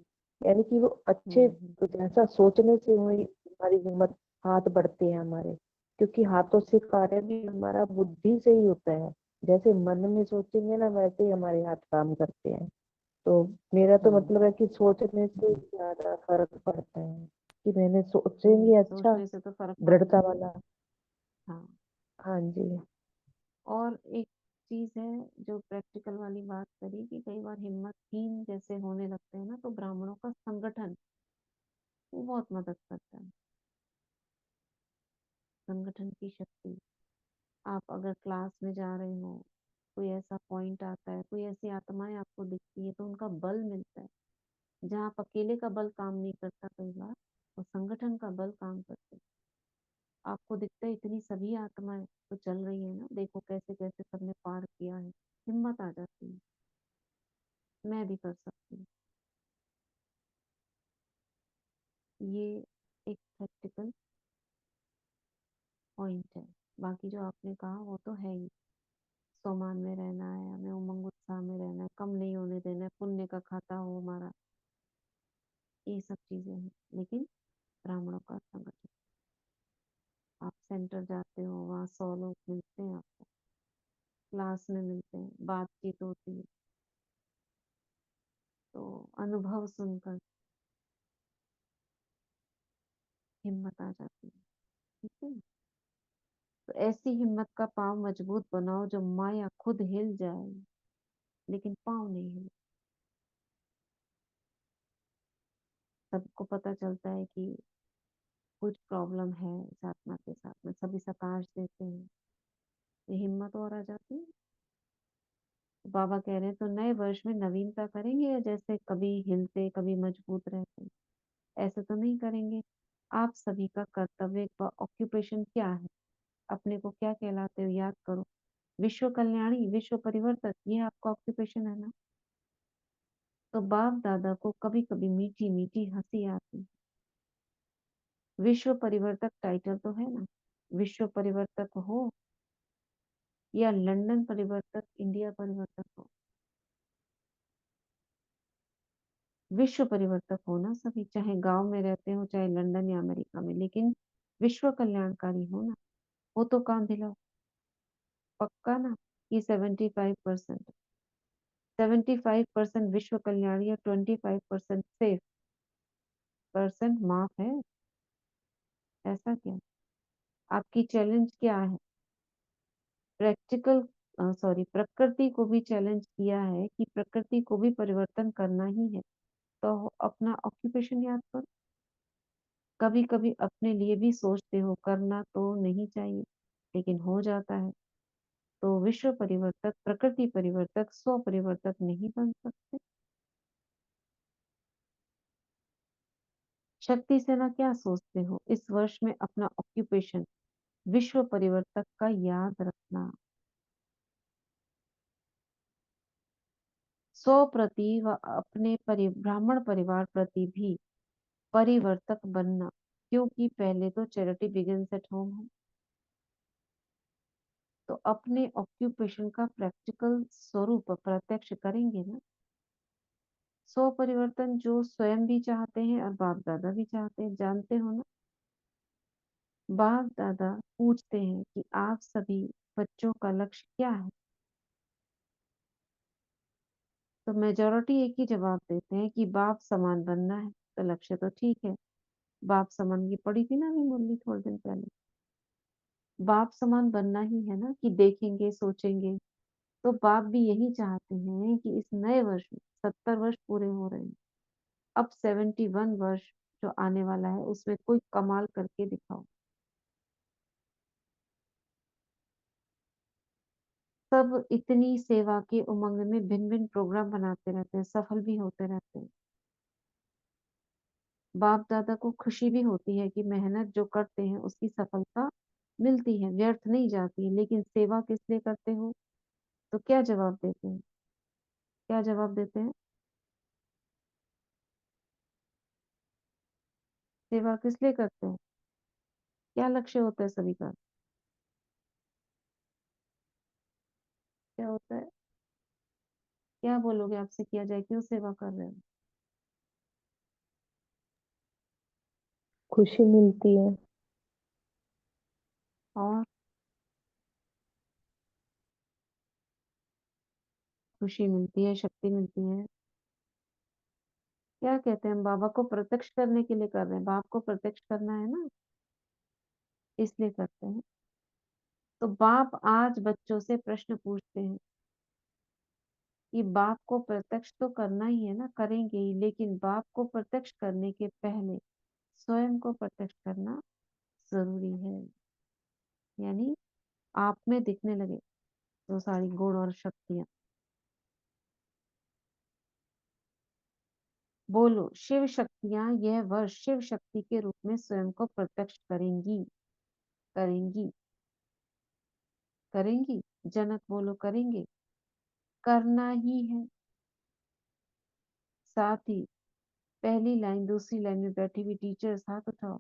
यानी कि वो अच्छे, हम्म, जैसा सोचने से हुई हमारी हिम्मत, हाथ बढ़ते हैं हमारे, क्योंकि हाथों से कार्य भी हमारा बुद्धि से ही होता है। जैसे मन में सोचेंगे ना, वैसे ही हमारे हाथ काम करते हैं। तो मेरा तो मतलब है कि सोचने से ज्यादा फर्क पड़ता है कि मैंने सोचेंगे अच्छा, सोचने से तो फर्क पड़ता दृढ़ता है। वाला। हाँ। हाँ जी। और एक चीज है जो प्रैक्टिकल वाली बात करी कि कई बार हिम्मतहीन जैसे होने लगते हैं ना, तो ब्राह्मणों का संगठन वो बहुत मदद करता है। संगठन की शक्ति। आप अगर क्लास में जा रहे हो, कोई ऐसा पॉइंट आता है, कोई ऐसी आत्माएं आपको दिखती है, तो उनका बल मिलता है। जहाँ आप अकेले का बल काम नहीं करता, कई बार तो संगठन का बल काम करता है। आपको दिखता है इतनी सभी आत्माएं तो चल रही है ना, देखो कैसे कैसे सबने पार किया है। हिम्मत आ जाती है, मैं भी कर सकती हूँ। ये एक प्रैक्टिकल पॉइंट है। बाकी जो आपने कहा वो तो है ही। सोमान में रहना है हमें, उमंग उत्साह में रहना है, कम नहीं होने देना है, पुण्य का खाता हो हमारा। ये सब चीजें हैं। लेकिन ब्राह्मणों का संगठन, आप सेंटर जाते हो, वहाँ 100 लोग मिलते हैं आपको, क्लास में मिलते हैं, बातचीत होती है, तो अनुभव सुनकर हिम्मत आ जाती है। ठीक है। तो ऐसी हिम्मत का पाँव मजबूत बनाओ जो माया खुद हिल जाए, लेकिन पाँव नहीं हिले। सबको पता चलता है कि कुछ प्रॉब्लम है इस आत्मा के साथ में, सभी सकाश देते हैं, तो हिम्मत और आ जाती है। तो बाबा कह रहे हैं तो नए वर्ष में नवीनता करेंगे, या जैसे कभी हिलते कभी मजबूत रहते, ऐसे तो नहीं करेंगे। आप सभी का कर्तव्य व ऑक्यूपेशन क्या है, अपने को क्या कहलाते हो याद करो। विश्व कल्याणी, विश्व परिवर्तक, ये आपका ऑक्यूपेशन है ना। तो बाप दादा को कभी कभी मीठी मीठी हंसी आती। विश्व परिवर्तक टाइटल तो है ना, विश्व परिवर्तक हो या लंदन परिवर्तक, इंडिया परिवर्तक हो, विश्व परिवर्तक हो ना सभी, चाहे गांव में रहते हो चाहे लंदन या अमेरिका में, लेकिन विश्व कल्याणकारी हो ना। वो तो काम दिलाओ। पक्का ना कि 75%? 75% विश्व कल्याण या 25% सेफ परसेंट माफ है? ऐसा क्या? आपकी चैलेंज क्या है? प्रकृति को भी चैलेंज किया है कि प्रकृति को भी परिवर्तन करना ही है। तो अपना ऑक्यूपेशन याद करो। कभी कभी अपने लिए भी सोचते हो करना तो नहीं चाहिए, लेकिन हो जाता है। तो विश्व परिवर्तक, प्रकृति परिवर्तक, स्व परिवर्तक नहीं बन सकते? शक्ति सेना क्या सोचते हो? इस वर्ष में अपना ऑक्यूपेशन विश्व परिवर्तक का याद रखना। स्व प्रति व अपने ब्राह्मण परिवार प्रति भी परिवर्तक बनना, क्योंकि पहले तो चैरिटी बिगिंस एट होम है। तो अपने ऑक्यूपेशन का प्रैक्टिकल स्वरूप प्रत्यक्ष करेंगे ना। स्व परिवर्तन जो स्वयं भी चाहते हैं और बाप दादा भी चाहते हैं, जानते हो ना। बाप दादा पूछते हैं कि आप सभी बच्चों का लक्ष्य क्या है? तो मेजोरिटी एक ही जवाब देते हैं कि बाप समान बनना है। तो लक्ष्य तो ठीक है, बाप समान की पड़ी थी ना अभी मुरली थोड़े दिन पहले। बाप समान बनना ही है ना, कि देखेंगे सोचेंगे। तो बाप भी यही चाहते हैं कि इस नए वर्ष में 70 वर्ष पूरे हो रहे हैं, अब 71 वर्ष जो आने वाला है उसमें कोई कमाल करके दिखाओ। सब इतनी सेवा के उमंग में भिन्न भिन्न प्रोग्राम बनाते रहते हैं, सफल भी होते रहते हैं। बाप दादा को खुशी भी होती है कि मेहनत जो करते हैं उसकी सफलता मिलती है, व्यर्थ नहीं जाती। लेकिन सेवा किस लिए करते हो? तो क्या जवाब देते हैं? क्या जवाब देते हैं? सेवा किस लिए करते हैं? क्या लक्ष्य होता है सभी का? क्या होता है? क्या बोलोगे आपसे किया जाए, क्यों सेवा कर रहे हो? खुशी मिलती है। और खुशी मिलती है, शक्ति मिलती है। क्या कहते हैं, हम बाबा को प्रत्यक्ष करने के लिए कर रहे हैं। बाप को प्रत्यक्ष करना है ना, इसलिए करते हैं। तो बाप आज बच्चों से प्रश्न पूछते हैं कि बाप को प्रत्यक्ष तो करना ही है ना, करेंगे ही, लेकिन बाप को प्रत्यक्ष करने के पहले स्वयं को प्रत्यक्ष करना जरूरी है। यानी आप में दिखने लगे तो सारी गुण और शक्तियां। बोलो, शिव शक्तियां यह वर्ष शिव शक्ति के रूप में स्वयं को प्रत्यक्ष करेंगी। करेंगी, करेंगी। जनक बोलो, करेंगे। करना ही है। साथ ही पहली लाइन दूसरी लाइन में बैठी हुई टीचर्स हाथ उठाओ,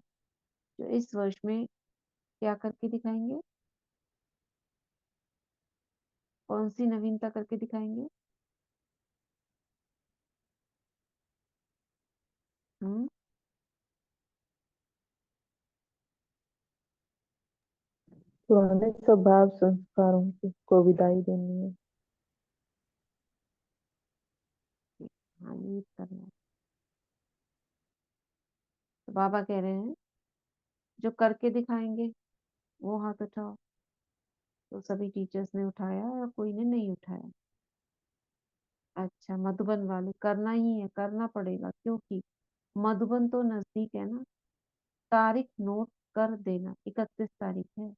जो इस वर्ष में क्या करके दिखाएंगे? कौन सी नवीनता करके दिखाएंगे? हम्म पुराने स्वभाव संस्कारों को विदाई देनी है। हाँ, ये करना है। तो बाबा कह रहे हैं जो करके दिखाएंगे वो हाथ उठाओ। तो सभी टीचर्स ने उठाया और कोई ने नहीं उठाया। अच्छा, मधुबन वाले करना ही है, करना पड़ेगा, क्योंकि मधुबन तो नजदीक है ना। तारीख नोट कर देना, 31 तारीख है।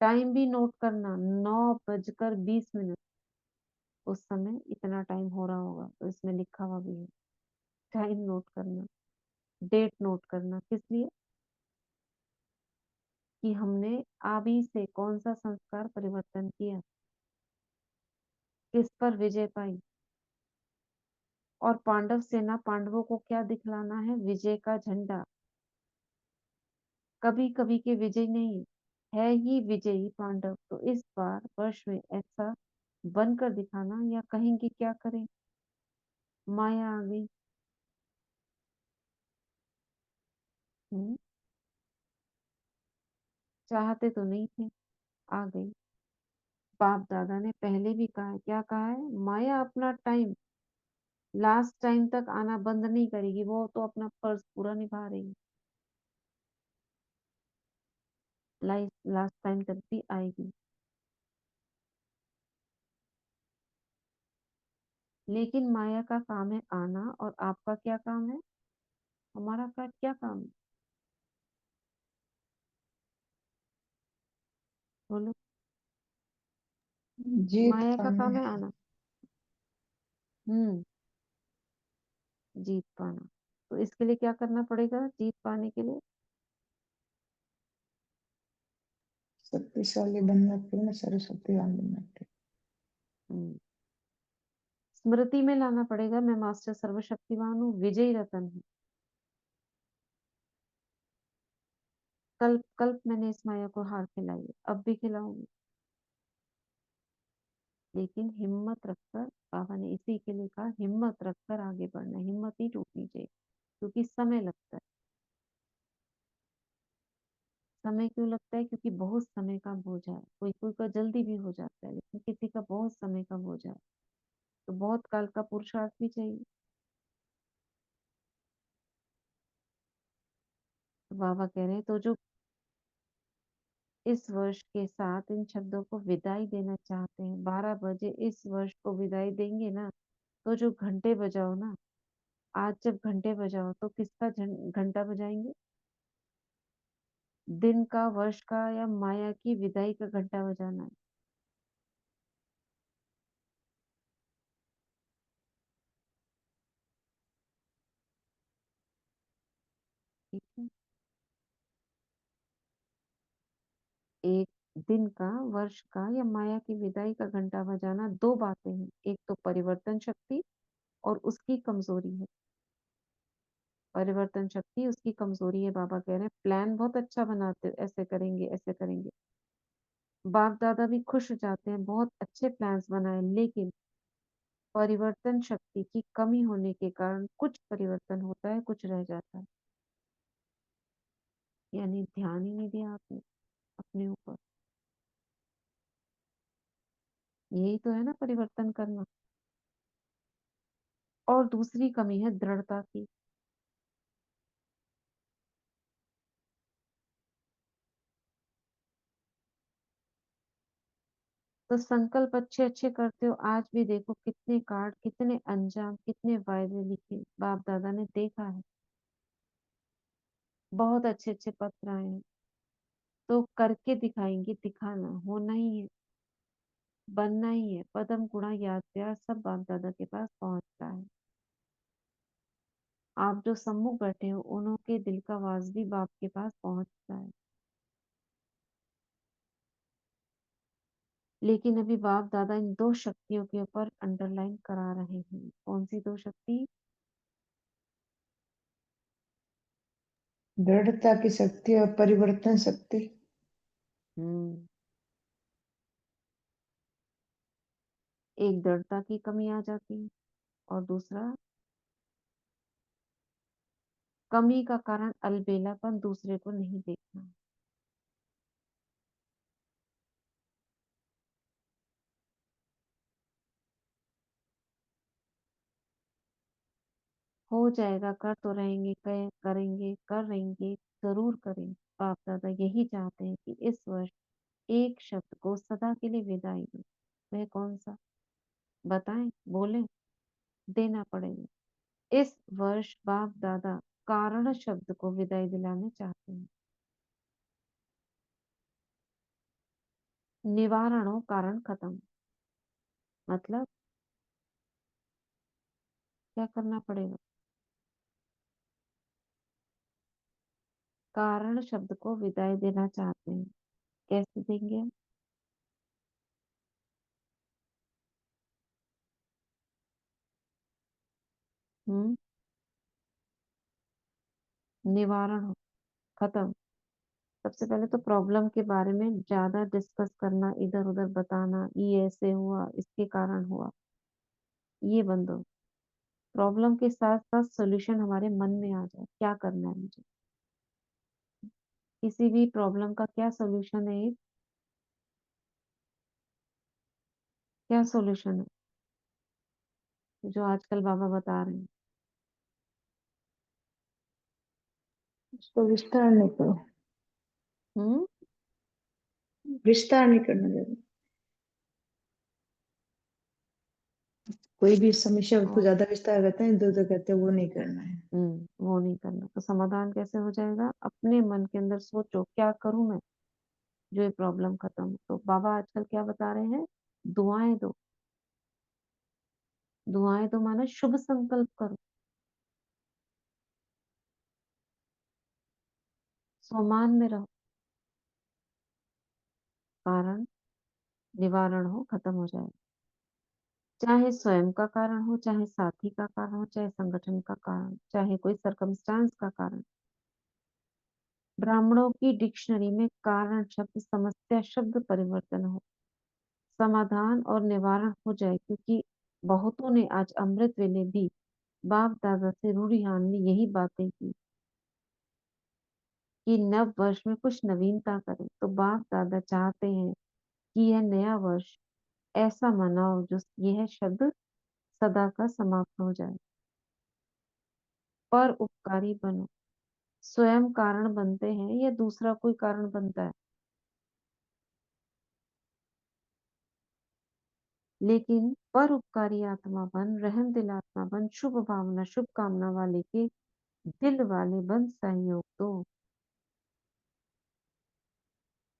टाइम भी नोट करना, 9:20। उस समय इतना टाइम हो रहा होगा तो इसमें लिखा हुआ भी है। टाइम नोट करना, डेट नोट करना, किस लिए? कि हमने अभी से कौन सा संस्कार परिवर्तन किया, किस पर विजय पाई। और पांडव सेना, पांडवों को क्या दिखलाना है? विजय का झंडा। कभी कभी के विजय नहीं, है ही विजयी पांडव। तो इस बार वर्ष में ऐसा बनकर दिखाना, या कहेंगे क्या करें, माया आ गई। हम्म चाहते तो नहीं थे, आ गई। बाप दादा ने पहले भी कहा है, क्या कहा है, माया अपना टाइम लास्ट टाइम तक आना बंद नहीं करेगी, वो तो अपना फर्ज पूरा निभा रही है, लाइफ लास्ट टाइम तक भी आएगी। लेकिन माया का काम है आना, और आपका क्या काम है, हमारा का क्या काम है, बोलो। जीत माया का पाना काम है। है आना, हम्म, जीत पाना। तो इसके लिए क्या करना पड़ेगा, जीत पाने के लिए शक्तिशाली बनना पड़ेगा, सर्वशक्तिवान बनना पड़ेगा। हम्म, स्मृति में लाना पड़ेगा, मैं मास्टर सर्वशक्तिवान हूँ, विजयी रतन हूँ। कल कल मैंने इस माया को हार खिलाई है, अब भी खिलाऊंगी, लेकिन हिम्मत रखकर, बाबा ने इसी के लिए कहा हिम्मत रखकर आगे बढ़ना, हिम्मत नहीं टूटनी चाहिए, क्योंकि समय लगता है। समय क्यों लगता है, क्योंकि बहुत समय का बोझ है, कोई कोई का जल्दी भी हो जाता है, लेकिन किसी का बहुत समय का बोझ है, तो बहुत काल का पुरुषार्थ भी चाहिए। तो बाबा कह रहे हैं, तो जो इस वर्ष के साथ इन शब्दों को विदाई देना चाहते हैं, 12 बजे इस वर्ष को विदाई देंगे ना, तो जो घंटे बजाओ ना, आज जब घंटे बजाओ तो किसका घंटा बजाएंगे, दिन का, वर्ष का, या माया की विदाई का घंटा बजाना है। ठीक है, एक दिन का, वर्ष का, या माया की विदाई का घंटा बजाना, दो बातें हैं, एक तो परिवर्तन शक्ति और उसकी कमजोरी है। परिवर्तन शक्ति उसकी कमजोरी है। बाबा कह रहे हैं प्लान बहुत अच्छा बनाते हो, ऐसे करेंगे ऐसे करेंगे, बाप दादा भी खुश हो जाते हैं, बहुत अच्छे प्लान्स बनाए, लेकिन परिवर्तन शक्ति की कमी होने के कारण कुछ परिवर्तन होता है, कुछ रह जाता है, यानी ध्यान ही नहीं दिया आपने अपने ऊपर। यही तो है ना परिवर्तन करना। और दूसरी कमी है दृढ़ता की। तो संकल्प अच्छे अच्छे करते हो, आज भी देखो कितने कार्ड, कितने अंजाम, कितने वायदे लिखे, बाप दादा ने देखा है, बहुत अच्छे अच्छे पत्र आए हैं, तो करके दिखाएंगे, दिखाना होना ही है, बनना ही है, पदम गुणा याद प्यार सब बाप दादा के पास पहुंचता है। आप जो सम्मुख बैठे हो, उन्हों के दिल का आवाज भी बाप के पास पहुंचता है। लेकिन अभी बाप दादा इन दो शक्तियों के ऊपर अंडरलाइन करा रहे हैं। कौन सी दो शक्ति, दृढ़ता की शक्ति और परिवर्तन शक्ति। हम्म, एक दृढ़ता की कमी आ जाती है, और दूसरा कमी का कारण अलबेलापन, दूसरे को नहीं देखना। हो जाएगा, कर तो रहेंगे, करेंगे, कर रहेंगे, जरूर करेंगे। बाप दादा यही चाहते हैं कि इस वर्ष एक शब्द को सदा के लिए विदाई दो। वह कौन सा, बताएं, बोले, देना पड़ेगा। इस वर्ष बाप दादा कारण शब्द को विदाई दिलाने चाहते हैं। निवारणों कारण खत्म, मतलब क्या करना पड़ेगा, कारण शब्द को विदाई देना चाहते हैं। कैसे देंगे हम, हम्म, निवारण हो, खत्म। सबसे पहले तो प्रॉब्लम के बारे में ज्यादा डिस्कस करना, इधर उधर बताना, ये ऐसे हुआ, इसके कारण हुआ, ये बंद हो। प्रॉब्लम के साथ साथ सॉल्यूशन हमारे मन में आ जाए, क्या करना है मुझे, किसी भी प्रॉब्लम का क्या सॉल्यूशन है, क्या सॉल्यूशन है जो आजकल बाबा बता रहे हैं? उसको विस्तार नहीं करो, हम्म। विस्तार नहीं करना जरूर। कोई भी समस्या उसको और ज्यादा विस्तार करते हैं, इधर उधर कहते हैं, वो नहीं करना है। वो नहीं करना। तो समाधान कैसे हो जाएगा? अपने मन के अंदर सोचो क्या करूं मैं जो ये प्रॉब्लम खत्म हो। तो बाबा आजकल क्या बता रहे हैं? दुआएं दो। दुआएं दो माना शुभ संकल्प करो, सोमान में रहो, कारण निवारण हो, खत्म हो जाएगा। चाहे स्वयं का कारण हो, चाहे साथी का कारण हो, चाहे संगठन का कारण, चाहे कोई सरकमस्टांस का कारण। ब्राह्मणों की डिक्शनरी में कारण शब्द समस्या शब्द परिवर्तन हो, समाधान और निवारण हो जाए। क्योंकि बहुतों ने आज अमृत वेले भी बाप दादा से रूढ़ियान में यही बातें की कि नव वर्ष में कुछ नवीनता करें। तो बाप दादा चाहते हैं कि यह नया वर्ष ऐसा मनाओ जो यह शब्द सदा का समाप्त हो जाए। पर उपकारी बनो। स्वयं कारण बनते हैं या दूसरा कोई कारण बनता है? लेकिन परोपकारी आत्मा बन, रहम दिल आत्मा बन, शुभ भावना शुभ कामना वाले के दिल वाले बन, सहयोग दो।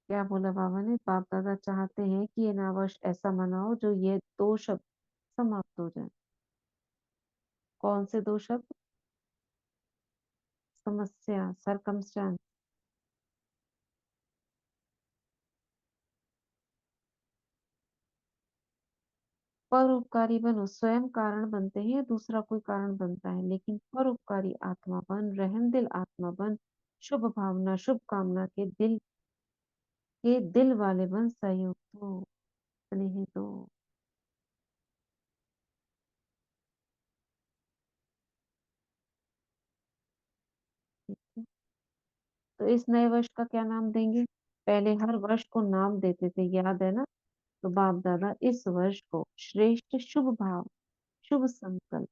क्या बोला बाबा ने? बाप दादा चाहते हैं कि ये नया वर्ष ऐसा मनाओ जो ये दो शब्द समाप्त हो जाए। कौन से दो शब्द? समस्या, सरकमस्टांस। परोपकारी बनो। स्वयं कारण बनते हैं या दूसरा कोई कारण बनता है, लेकिन परोपकारी आत्मा बन, रहम दिल आत्मा बन, शुभ भावना शुभ कामना के दिल वाले बन, सहयोग दो, स्नेह दो। ठीक है? तो इस नए वर्ष का क्या नाम देंगे? पहले हर वर्ष को नाम देते थे, याद है ना? तो बाप दादा इस वर्ष को श्रेष्ठ शुभ भाव शुभ संकल्प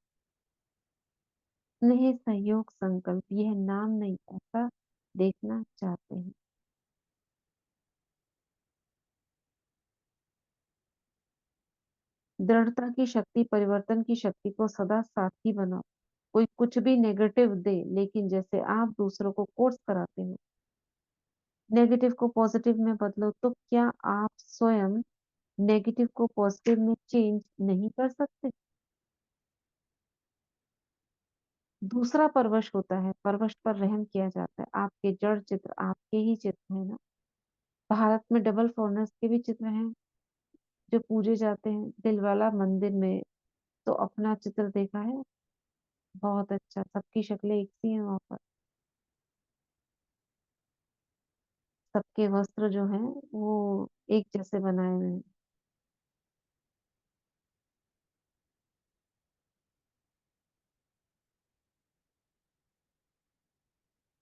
स्नेह सहयोग संकल्प, यह नाम नहीं ऐसा देखना चाहते हैं। दृढ़ता की शक्ति, परिवर्तन की शक्ति को सदा साथी बनाओ। कोई कुछ भी नेगेटिव दे, लेकिन जैसे आप दूसरों को कोर्स कराते हो नेगेटिव को पॉजिटिव में बदलो, तो क्या आप स्वयं नेगेटिव को पॉजिटिव में चेंज नहीं कर सकते? दूसरा परवश होता है, परवश पर रहम किया जाता है। आपके जड़ चित्र आपके ही चित्र है ना। भारत में डबल फॉरनर्स के भी चित्र हैं जो पूजे जाते हैं। दिलवाला मंदिर में तो अपना चित्र देखा है, बहुत अच्छा, सबकी शक्लें एक सी हैं वहां पर। सबके वस्त्र जो हैं वो एक जैसे बनाए हुए हैं।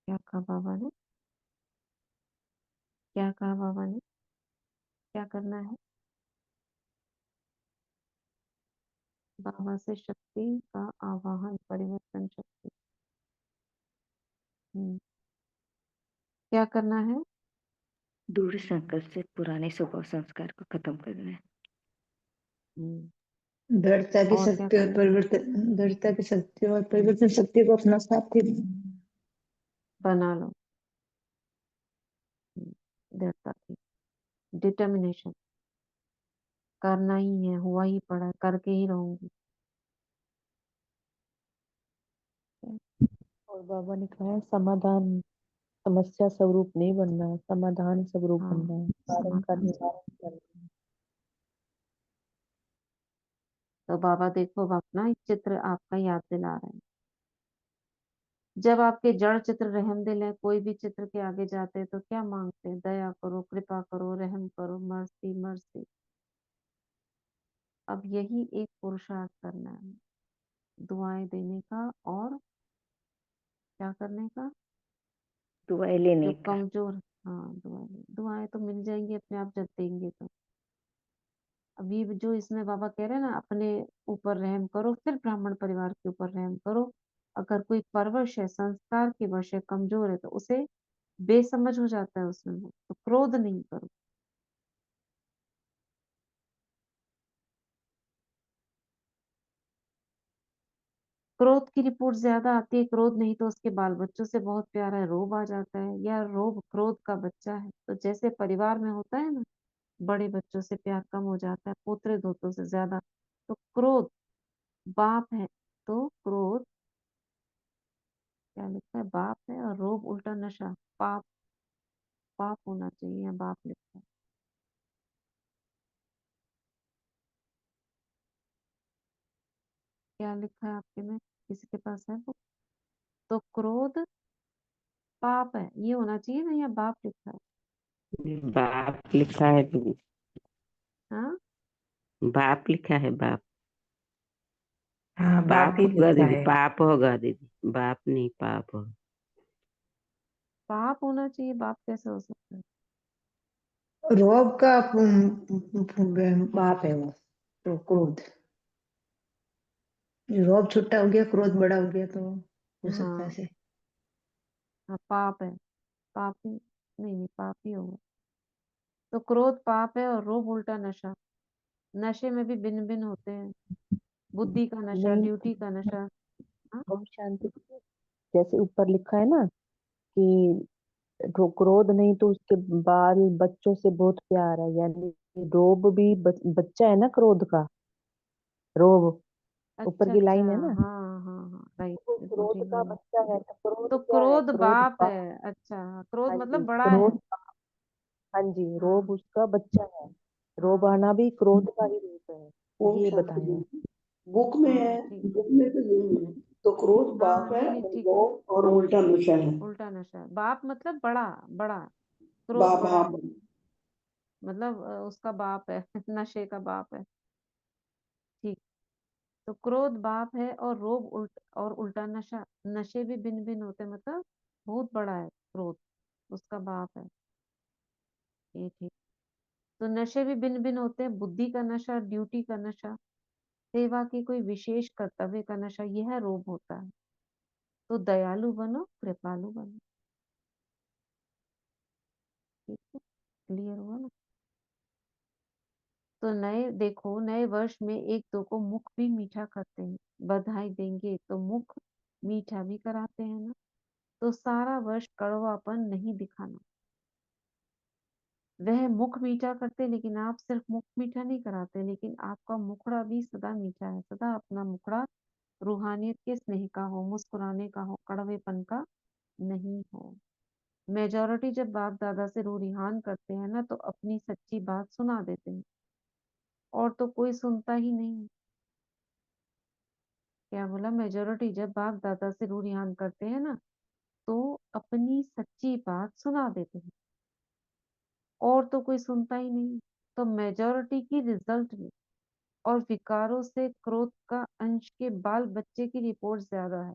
क्या कहा बाबा ने? क्या कहा बाबा ने? क्या करना है? बाबा से शक्ति का आवाहन, परिवर्तन शक्ति। हम्म, क्या करना है? दृढ़ संकल्प से पुराने स्वभाव संस्कार को खत्म करना है। हम्म, दृढ़ता की और क्या शक्ति और करना है? परिवर्तन, दृढ़ता की शक्ति और परिवर्तन शक्ति को अपना साथी बना लो। दृढ़ता की डिटर्मिनेशन, करना ही है, हुआ ही पड़ा है, करके ही रहूंगी। और बाबा ने कहा है समाधान, समस्या स्वरूप नहीं बनना है, समाधान स्वरूप हाँ, बनना है, कारण का समाधान। निवारण करना है। तो बाबा देखो, अब अपना एक चित्र आपका याद दिला रहे हैं। जब आपके जड़ चित्र रहम दिल है, कोई भी चित्र के आगे जाते हैं तो क्या मांगते हैं? दया करो, कृपा करो, रहम करो, मर्सी मर्सी। अब यही एक पुरुषार्थ करना है, दुआएं देने का और क्या करने का? दुआएं जो लेने का। कमजोर, हाँ दुआएं तो मिल जाएंगी अपने आप जब देंगे तो। अभी जो इसमें बाबा कह रहे हैं ना, अपने ऊपर रहम करो, फिर ब्राह्मण परिवार के ऊपर रहम करो। अगर कोई परवश है, संस्कार की वश है, कमजोर है, तो उसे बेसमझ हो जाता है उसमें वो, तो क्रोध नहीं करो। क्रोध की रिपोर्ट ज्यादा आती है, क्रोध नहीं तो उसके बाल बच्चों से बहुत प्यार है, रोब आ जाता है, या रोब क्रोध का बच्चा है। तो जैसे परिवार में होता है ना, बड़े बच्चों से प्यार कम हो जाता है, पोतरे धोतों से ज्यादा, तो क्रोध बाप है। तो क्रोध क्या लिखा है, बाप है, और रोब उल्टा नशा, पाप, पाप होना चाहिए, या बाप लिखा है। क्या लिखा है आपके में, किसी के पास है वो? तो क्रोध पाप है, ये होना चाहिए ना, या बाप लिखा है? बाप लिखा है दीदी, हाँ, बाप लिखा है बाप। हाँ बाप बाप ही होगा लिखा दीदी, है। पाप होगा दीदी, बाप नहीं पाप होगा। पाप होना चाहिए, बाप कैसे हो सकता है? रोब का बाप है वो, तो क्रोध। रोब छोटा हो गया, क्रोध बड़ा हो गया, तो हो सकता है हाँ, ऐसे। हाँ पाप है, पाप ही, नहीं नहीं पाप ही होगा। तो क्रोध पाप है, और रोब उल्टा नशा। नशे में भी भिन्न भिन्न होते हैं, बुद्धि का नशा, नहीं, ड्यूटी का नशा। हाँ, ओम शांति। जैसे ऊपर लिखा है ना कि क्रोध नहीं तो उसके बाल बच्चों से बहुत प्यार है, यानी रोब भी बच्चा है ना क्रोध का। रोब, ऊपर अच्छा की अच्छा, लाइन है हाँ ना, हाँ हाँ, राइट, वो बिल्कुल क्रोध ठीक का बोला। बच्चा है, तो क्रोध तो क्या है, क्रोध क्रोध बाप है। अच्छा, क्रोध हाँ जी, मतलब बड़ा है। क्रोध, हाँ जी, रोब हाँ उसका बच्चा है। रोब हाँ आना भी क्रोध का ही रूप ओम है, ये शांति बताया है। जी। बुक में हाँ, है, ठीक। बुक में तो यही है। तो क्रोध हाँ बाप है, नहीं नहीं, और ठीक है। लोभ और उल्टा नशा है। उल्टा नशा है, बाप मतलब बड़ा, बड़ा, क्रोध बाप, बड़ा हाँ। है, मतलब उसका बाप है नशे का बाप है। ठीक। तो क्रोध बाप है, और रोग और उल्टा नशा, नशे भी भिन्न भिन्न होते हैं, मतलब बहुत बड़ा है क्रोध, उसका बाप है। ये ठीक। तो नशे भी भिन्न भिन्न होते हैं, बुद्धि का नशा, ड्यूटी का नशा, सेवा की कोई विशेष कर्तव्य का नशा, यह रोग होता है। तो दयालु बनो, कृपालु बनो। ठीक है, क्लियर हुआ ना? तो नए देखो, नए वर्ष में एक दो को मुख भी मीठा करते हैं, बधाई देंगे तो मुख मीठा भी कराते हैं ना। तो सारा वर्ष कड़वापन नहीं दिखाना। वह मुख मीठा करते, लेकिन आप सिर्फ मुख मीठा नहीं कराते, लेकिन आपका मुखड़ा भी सदा मीठा है। सदा अपना मुखड़ा रूहानियत के स्नेह का हो, मुस्कुराने का हो, कड़वेपन का नहीं हो। मेजोरिटी जब बाप दादा से रूरिहान करते हैं ना, तो अपनी सच्ची बात सुना देते हैं, और तो कोई सुनता ही नहीं। क्या बोला? मेजोरिटी जब बाप दादा से रूरिहान करते हैं ना, तो अपनी सच्ची बात सुना देते हैं, और तो कोई सुनता ही नहीं। तो मेजोरिटी की रिजल्ट में और विकारों से क्रोध का अंश के बाल बच्चे की रिपोर्ट ज्यादा है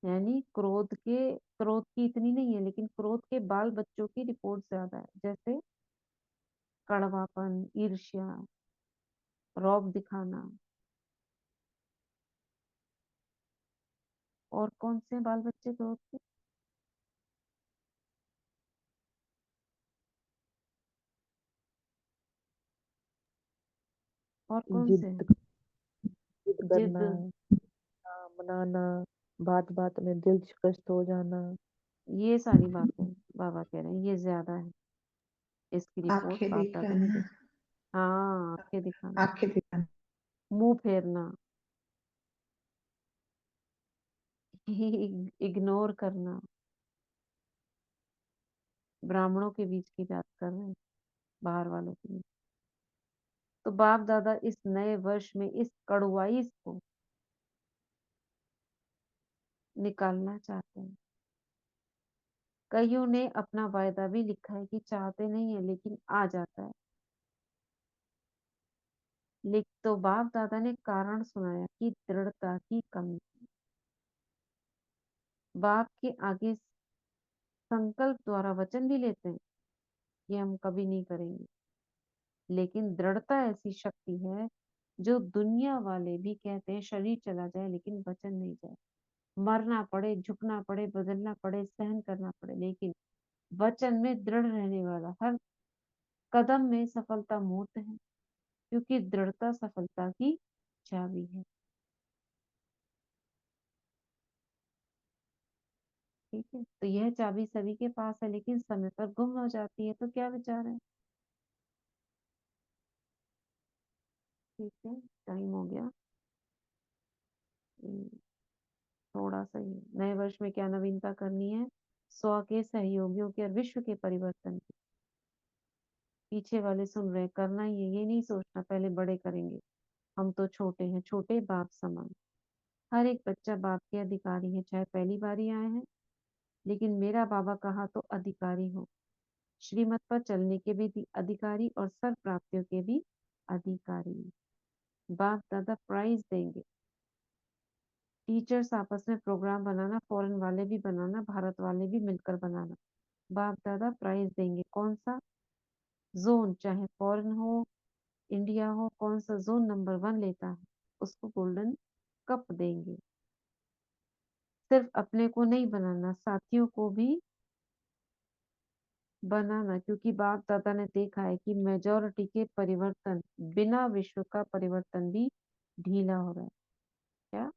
यानी क्रोध की इतनी नहीं है, लेकिन क्रोध के बाल बच्चों की रिपोर्ट ज्यादा है। जैसे कड़वापन, ईर्ष्या, रौब दिखाना। और कौन से बाल बच्चे क्रोध के? और कौन से हैं? जिद, जिद करना, जिद, हाँ, मनाना, बात बात में दिल शिकस्त हो जाना। ये सारी बातें बाबा कह रहे हैं, ये ज्यादा है। इसकी रिपोर्ट आंखें बाप दादा ने दिखाना। दी। हाँ, आंखें दिखाना, आंखें दिखाना। मुंह फेरना इग्नोर करना। ब्राह्मणों के बीच की बात कर रहे हैं, बाहर वालों के बीच। तो बाप दादा इस नए वर्ष में इस कड़ुवाई को निकालना चाहते हैं। कईयों ने अपना वायदा भी लिखा है कि चाहते नहीं है, लेकिन आ जाता है। तो बाप दादा ने कारण सुनाया कि दृढ़ता की कमी। बाप के आगे संकल्प द्वारा वचन भी लेते हैं कि हम कभी नहीं करेंगे, लेकिन दृढ़ता ऐसी शक्ति है जो दुनिया वाले भी कहते हैं शरीर चला जाए लेकिन वचन नहीं जाए, मरना पड़े, झुकना पड़े, बदलना पड़े, सहन करना पड़े, लेकिन वचन में दृढ़ रहने वाला हर कदम में सफलता मूर्त है, क्योंकि दृढ़ता सफलता की चाबी है। ठीक है, तो यह चाबी सभी के पास है, लेकिन समय पर गुम हो जाती है। तो क्या विचार है? ठीक है, टाइम हो गया। हम्म, थोड़ा सा ही नए वर्ष में क्या नवीनता करनी है? 100 के सहयोगियों के और विश्व के परिवर्तन की। पीछे वाले सुन रहे हैं, करना ही है, ये नहीं सोचना पहले बड़े करेंगे, हम तो छोटे हैं, छोटे बाप समान। हर एक बच्चा बाप के अधिकारी है, चाहे पहली बार ही आए हैं, लेकिन मेरा बाबा कहा तो अधिकारी हो। श्रीमत पर चलने के भी अधिकारी और सर्व प्राप्तियों के भी अधिकारी। बाप दादा प्राइज देंगे। टीचर्स आपस में प्रोग्राम बनाना, फॉरेन वाले भी बनाना, भारत वाले भी मिलकर बनाना। बाप दादा प्राइज देंगे। कौन सा जोन, चाहे फॉरेन हो इंडिया हो, कौन सा जोन नंबर 1 लेता है उसको गोल्डन कप देंगे। सिर्फ अपने को नहीं बनाना, साथियों को भी बनाना, क्योंकि बाप दादा ने देखा है कि मेजोरिटी के परिवर्तन बिना विश्व का परिवर्तन भी ढीला हो रहा है। क्या?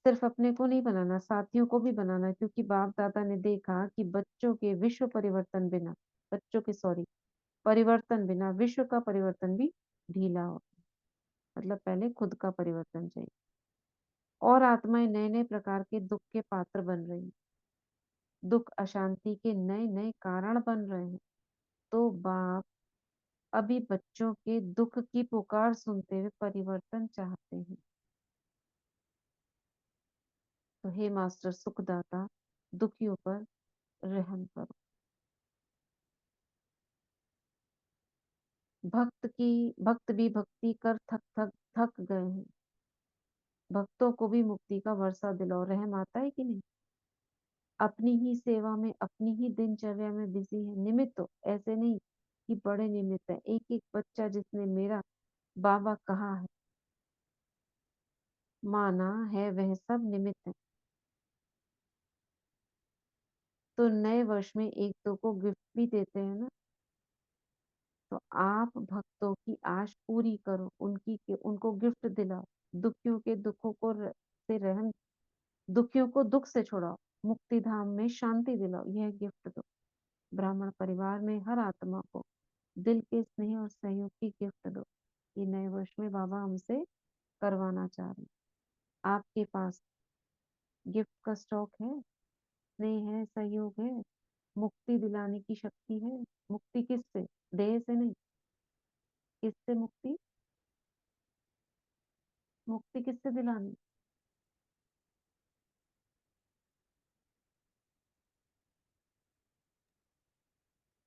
सिर्फ अपने को नहीं बनाना, साथियों को भी बनाना, क्योंकि बाप दादा ने देखा कि बच्चों के विश्व परिवर्तन बिना, बच्चों के सॉरी परिवर्तन बिना विश्व का परिवर्तन भी ढीला हो। मतलब पहले खुद का परिवर्तन चाहिए। और आत्माएं नए नए प्रकार के दुख के पात्र बन रही, दुख अशांति के नए नए कारण बन रहे हैं। तो बाप अभी बच्चों के दुख की पुकार सुनते हुए परिवर्तन चाहते हैं। तो हे मास्टर सुखदाता, दुखियों पर रहम करो। भक्त भी भक्ति कर थक थक थक गए हैं। भक्तों को भी मुक्ति का वर्षा दिलाओ। रहम आता है कि नहीं? अपनी ही सेवा में, अपनी ही दिनचर्या में बिजी है। निमित्त हो, ऐसे नहीं कि बड़े निमित्त है। एक एक बच्चा जिसने मेरा बाबा कहा है, माना है, वह सब निमित्त है। तो नए वर्ष में एक दो को गिफ्ट भी देते हैं ना, तो आप भक्तों की आश पूरी करो, उनको गिफ्ट दिलाओ। दुखियों के दुखों को से रहम, दुखियों को दुख से छुड़ाओ, मुक्ति धाम में शांति दिलाओ, यह गिफ्ट दो। ब्राह्मण परिवार में हर आत्मा को दिल के स्नेह और सहयोग की गिफ्ट दो। ये नए वर्ष में बाबा हमसे करवाना चाह रहे हैं। आपके पास गिफ्ट का स्टॉक है, स्नेह है, सहयोग है, मुक्ति दिलाने की शक्ति है। मुक्ति किससे? देह से नहीं। किससे मुक्ति? मुक्ति किससे दिलानी?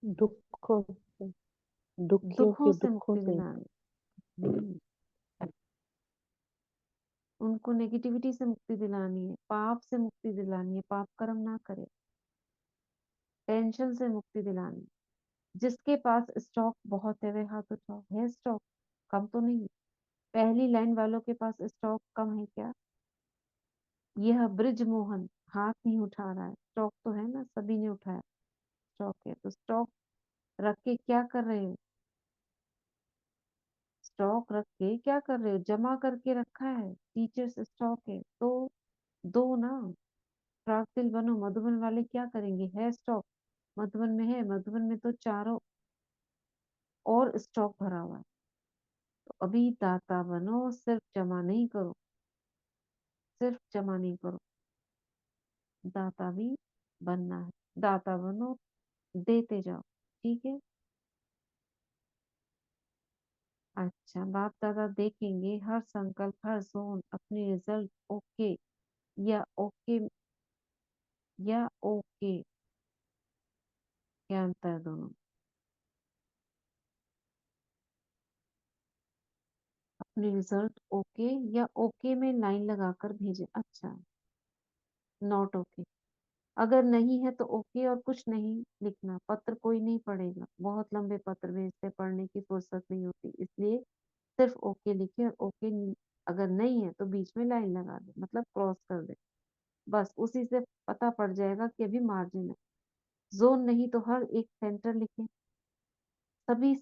दुखों से, दुखियों दुखों के से दुखों मुक्ति से। दिलानी। उनको नेगेटिविटी से मुक्ति दिलानी है, पाप से मुक्ति दिलानी है, पाप कर्म ना करे, टेंशन से मुक्ति दिलानी है। जिसके पास स्टॉक बहुत है वे हाथ उठाओ। है स्टॉक? कम तो नहीं है। पहली लाइन वालों के पास स्टॉक कम है क्या? यह ब्रिज मोहन हाथ नहीं उठा रहा है, स्टॉक तो है ना, सभी ने उठाया। स्टॉक है तो स्टॉक रख के क्या कर रहे हो? स्टॉक रख के क्या कर रहे हो? जमा करके रखा है। टीचर्स स्टॉक है तो दो ना। फ्राक्टिल बनो। मधुबन वाले क्या करेंगे? है स्टॉक, मधुबन में है, मधुबन में तो चारों और स्टॉक भरा हुआ है। तो अभी दाता बनो, सिर्फ जमा नहीं करो, सिर्फ जमा नहीं करो, दाता भी बनना है। दाता बनो, देते जाओ। ठीक है। अच्छा, बाप दादा देखेंगे हर संकल्प, हर जोन अपनी रिजल्ट ओके या ओके या ओके, क्या अंतर है दोनों? अपने रिजल्ट ओके या ओके में लाइन लगाकर भेजे। अच्छा, नॉट ओके। अगर नहीं है तो ओके और कुछ नहीं लिखना। पत्र कोई नहीं पढ़ेगा, बहुत लंबे पत्र भेजते, पढ़ने की फुर्सत नहीं होती, इसलिए सिर्फ ओके लिखे। और ओके अगर नहीं है तो बीच में लाइन लगा दे, मतलब क्रॉस कर दे, बस उसी से पता पड़ जाएगा कि अभी मार्जिन है। जोन नहीं तो हर एक सेंटर लिखे। सभी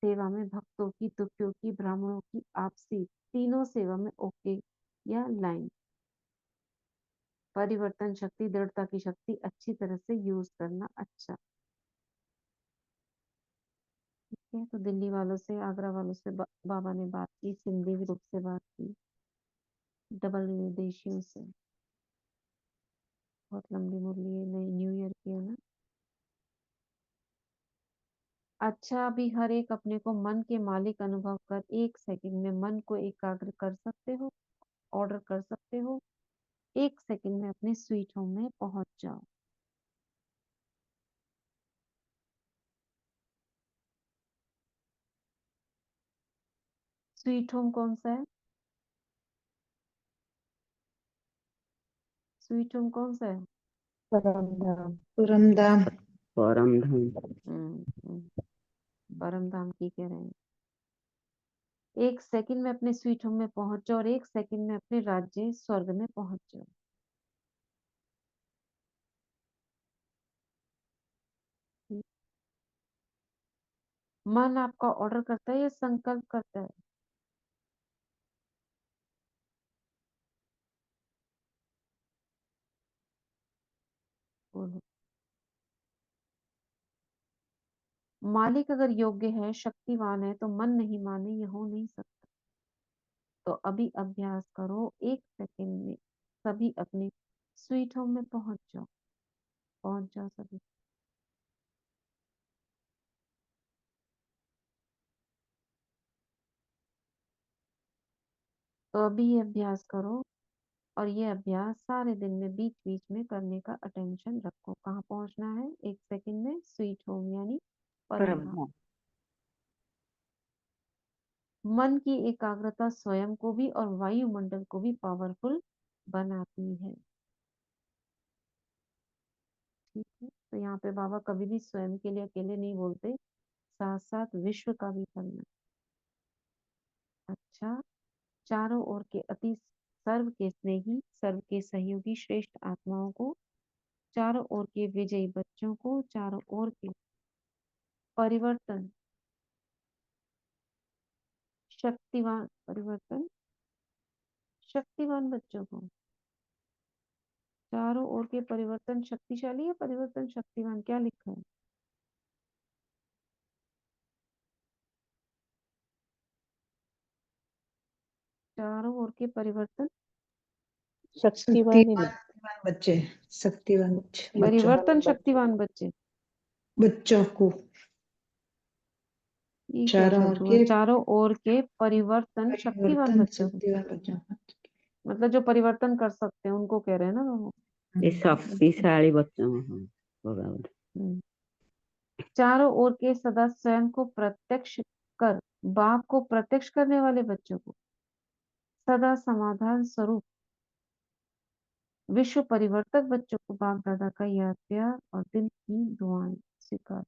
सेवा में भक्तों की, दुखियों की, ब्राह्मणों की, आपसी तीनों सेवा में ओके या लाइन। परिवर्तन शक्ति, दृढ़ता की शक्ति अच्छी तरह से यूज करना। अच्छा, ठीक है। तो दिल्ली वालों से, आगरा वालों से बाबा ने बात की, सिंधी ग्रुप से बात की, डबल विदेशियों से। बहुत लंबी मुरली है, नई न्यू ईयर की है ना। अच्छा, अभी हर एक अपने को मन के मालिक अनुभव कर 1 सेकंड में मन को एकाग्र कर सकते हो, ऑर्डर कर सकते हो। 1 सेकंड में अपने स्वीट होम में पहुंच जाओ। स्वीट होम कौन सा है? स्वीट होम कौन सा है? परम धाम। परमधाम। परम धाम। परम धाम की कह रहे हैं। 1 सेकंड में अपने स्वीट होम में पहुंच जाओ और 1 सेकंड में अपने राज्य स्वर्ग में पहुंच जाओ। मन आपका ऑर्डर करता है या संकल्प करता है? बोलो। मालिक अगर योग्य है, शक्तिवान है, तो मन नहीं माने ये हो नहीं सकता। तो अभी अभ्यास करो, 1 सेकंड में सभी अपने स्वीट होम में पहुंच जाओ। पहुंच जाओ सभी। तो अभी ये अभ्यास करो, और ये अभ्यास सारे दिन में बीच बीच में करने का अटेंशन रखो। कहाँ पहुंचना है? 1 सेकंड में स्वीट होम यानी परम परम धाम। धाम। मन की एकाग्रता स्वयं को भी और वायुमंडल को भी पावरफुल बनाती है। ठीक है। तो यहाँ पे बाबा कभी भी स्वयं के लिए अकेले नहीं बोलते, साथ साथ विश्व का भी करना। अच्छा, चारों ओर के अति सर्व के स्नेही, सर्व के सहयोगी श्रेष्ठ आत्माओं को, चारों ओर के विजयी बच्चों को, चारों ओर के परिवर्तन शक्तिवान बच्चों को, चारों ओर के परिवर्तन शक्तिशाली या परिवर्तन शक्तिवान, क्या लिखा है? चारों ओर के परिवर्तन शक्तिवान ही लिख। शक्तिवान बच्चे। शक्तिवान बच्चों परिवर्तन शक्तिवान बच्चे। बच्चों को ये क्या चारों ओर शब्द हुआ? के चारों ओर के परिवर्तन शक्तिवान परिवर्तन बच्चों को, शक्तिवान बच्चों को। मतलब जो परिवर्तन कर सकते हैं उनको कह रहे हैं ना वो। ये शक्तिशाली बच्चों में हम होगा। हम्म। चारों ओर के सदा स्वयं को प्रत्यक्ष कर बाप को प्रत्यक्ष करने वाले बच्चों को, सदा समाधान स्वरूप विश्व परिवर्तक बच्चों को बाप दादा का याद, प्यार और दिल की दुआएं स्वीकार।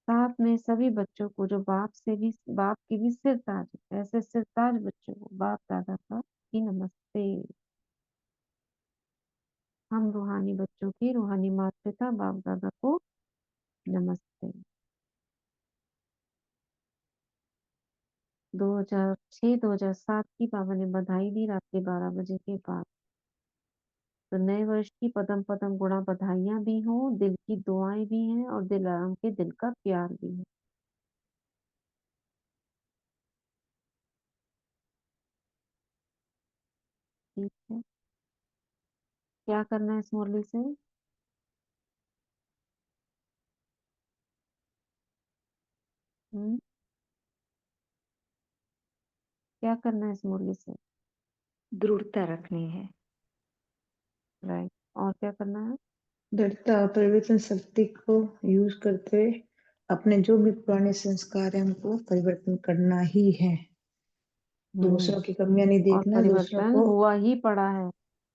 साथ में सभी बच्चों को जो बाप की भी सिरताज है, ऐसे सिरताज बच्चों को बाप दादा का ही नमस्ते। हम रूहानी बच्चों की रूहानी माता पिता बाप दादा को नमस्ते। 2006-2007 की बाबा ने बधाई दी रात के 12 बजे के बाद। तो नए वर्ष की पदम पदम गुणा बधाइयां भी हो, दिल की दुआएं भी हैं, और दिलाराम के दिल का प्यार भी है। ठीक है। क्या करना है इस मुरली से? हम्म क्या करना है इस मुरली से? दृढ़ता रखनी है। राइट। और क्या करना है? दृढ़ता और परिवर्तन शक्ति को यूज करते हुए अपने जो भी पुराने संस्कार है उनको परिवर्तन करना ही है। दूसरों की कमियां नहीं और देखना, दूसरों परिवर्तन को हुआ ही पड़ा है,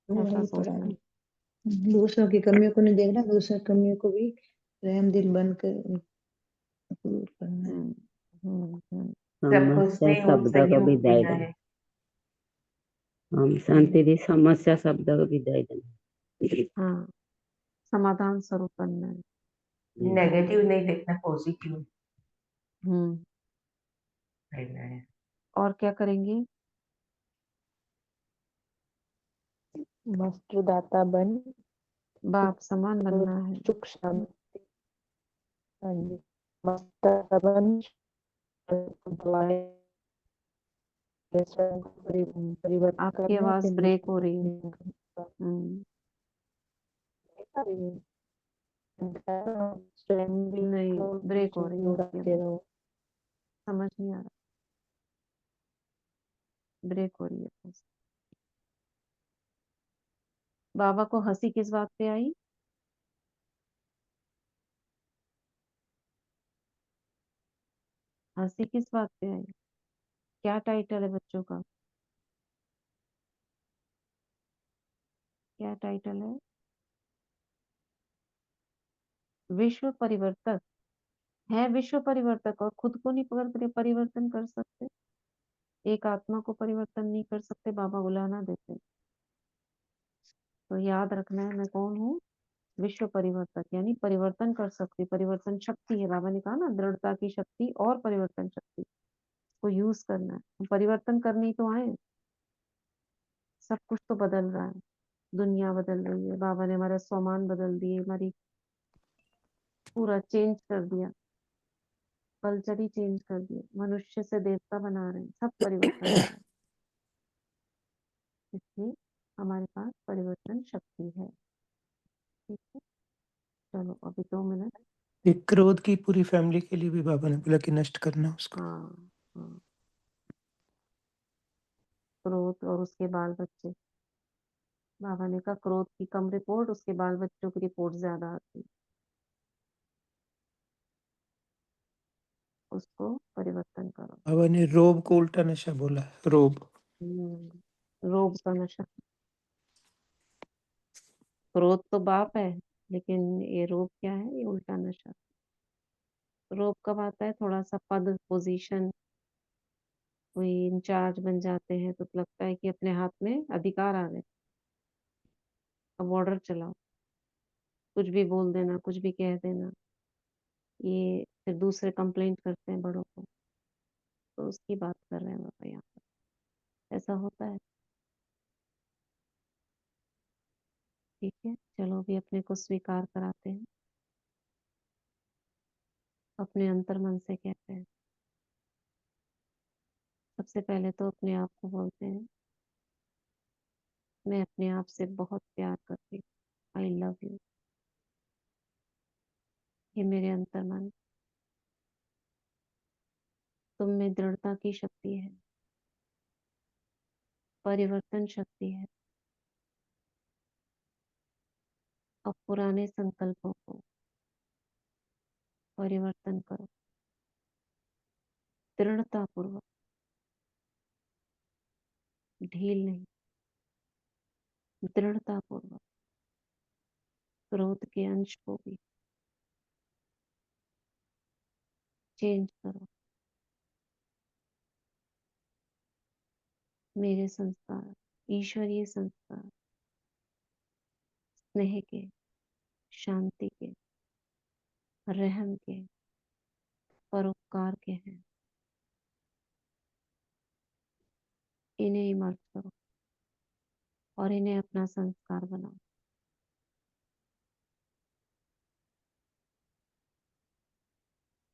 हुआ ऐसा ही पड़ा सोचना है। है। दूसरों की कमियों को नहीं देखना, दूसरों की कमियों को भी रहम दिल बनकर उनको दूर करना है। हम्म, हम्म। सबको समस्या स्नेह और शब्द को सहयोग विदाई देना देना। है। हम शांति दी समस्या शब्द को विदाई देना। हाँ, समाधान स्वरूप बनना है। नेगेटिव नहीं देखना, पॉजिटिव हम्म। रहना है। और क्या करेंगे? वस्त्रदाता बन, बाप समान बनना है। सुख शांति। हाँ जी, वस्त्रदाता बन, दुआएं स्वयं को परिवर्तित आपकी करना, आवाज फिर ब्रेक दूसरों हो को रही है। स्नेह करना। हम्म। स्वयं भी नहीं, को ब्रेक हो दूसरों रही को है आपकी उड़ाते आवाज। रहो। समझ नहीं आ रहा, ब्रेक हो रही है बस। बाबा को हंसी किस बात पे आई? हंसी किस बात पे आई? क्या टाइटल है बच्चों का? क्या टाइटल है? विश्व परिवर्तक। है विश्व परिवर्तक और खुद को नहीं परिवर्तन कर सकते। एक आत्मा को परिवर्तन नहीं कर सकते, बाबा बुलाना देते। तो याद रखना है, मैं कौन हूँ? विश्व परिवर्तक, यानी परिवर्तन कर सकती, परिवर्तन शक्ति है। बाबा ने कहा ना, दृढ़ता की शक्ति और परिवर्तन शक्ति को यूज करना है। हम परिवर्तन करने ही तो आए। सब कुछ तो बदल रहा है, दुनिया बदल रही है। बाबा ने हमारे सामान बदल दिए, हमारी पूरा चेंज कर दिया, कल्चर ही चेंज कर दिया। मनुष्य से देवता बना रहे हैं, सब परिवर्तन हो रहा है। इसलिए हमारे पास परिवर्तन शक्ति है। ठीक है, चलो अभी 2 मिनट। ये क्रोध की पूरी फैमिली के लिए भी बाबा ने बोला कि नष्ट करना उसको। हाँ, हाँ। क्रोध और उसके बाल बच्चे। बाबा ने कहा क्रोध की कम रिपोर्ट, उसके बाल बच्चों की रिपोर्ट ज्यादा आती, उसको परिवर्तन करो। बाबा ने रोब को उल्टा नशा बोला, रोब। रोग का नशा। क्रोध तो बाप है, लेकिन ये रोग क्या है? ये उल्टा नशा। रोग कब आता है? थोड़ा सा पद, पोजीशन, कोई इंचार्ज बन जाते हैं तो लगता है कि अपने हाथ में अधिकार आ गए, अब ऑर्डर चलाओ, कुछ भी बोल देना, कुछ भी कह देना। ये फिर दूसरे कंप्लेंट करते हैं बड़ों को, तो उसकी बात कर रहे हैं बाबा यहाँ पर। ऐसा होता है। ठीक है, चलो अभी अपने को स्वीकार कराते हैं। अपने अंतर मन से कहते हैं। सबसे पहले तो अपने आप को बोलते हैं, मैं अपने आप से बहुत प्यार करती हूँ, आई लव यू। ये मेरे अंतर मन, तुम में दृढ़ता की शक्ति है, परिवर्तन शक्ति है। अब पुराने संकल्पों को परिवर्तन करो, दृढ़ता पूर्वक, ढील नहीं, दृढ़ता पूर्वक। क्रोध के अंश को भी चेंज करो। मेरे संस्कार, ईश्वरीय संस्कार, स्नेह के, शांति के, रहम के, परोपकार के हैं। इन्हें इमर्ज करो और इन्हें अपना संस्कार बनाओ।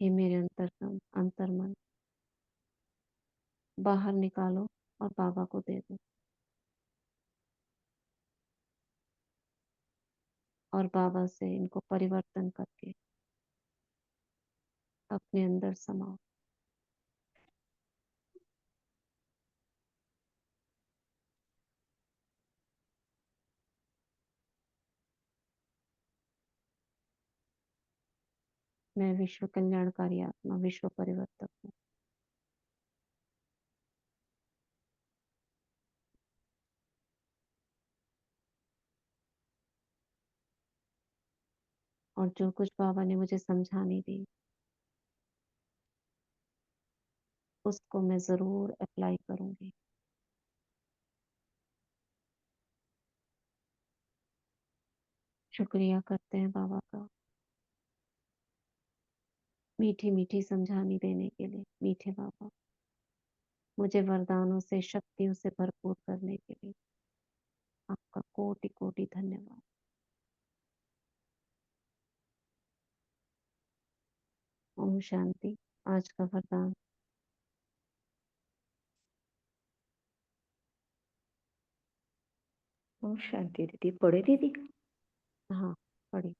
ये मेरे अंतर मन, बाहर निकालो और बाबा को दे दो, और बाबा से इनको परिवर्तन करके अपने अंदर समाओ। मैं विश्व कल्याणकारी आत्मा, विश्व परिवर्तक हूँ। और जो कुछ बाबा ने मुझे समझाने दी उसको मैं जरूर अप्लाई करूंगी। शुक्रिया करते हैं बाबा का मीठी मीठी समझानी देने के लिए। मीठे बाबा, मुझे वरदानों से शक्तियों से भरपूर करने के लिए आपका कोटि कोटि धन्यवाद। ओम शांति। आज का वरदान। ओम शांति दीदी। पढ़े दीदी? हाँ, पढ़ी।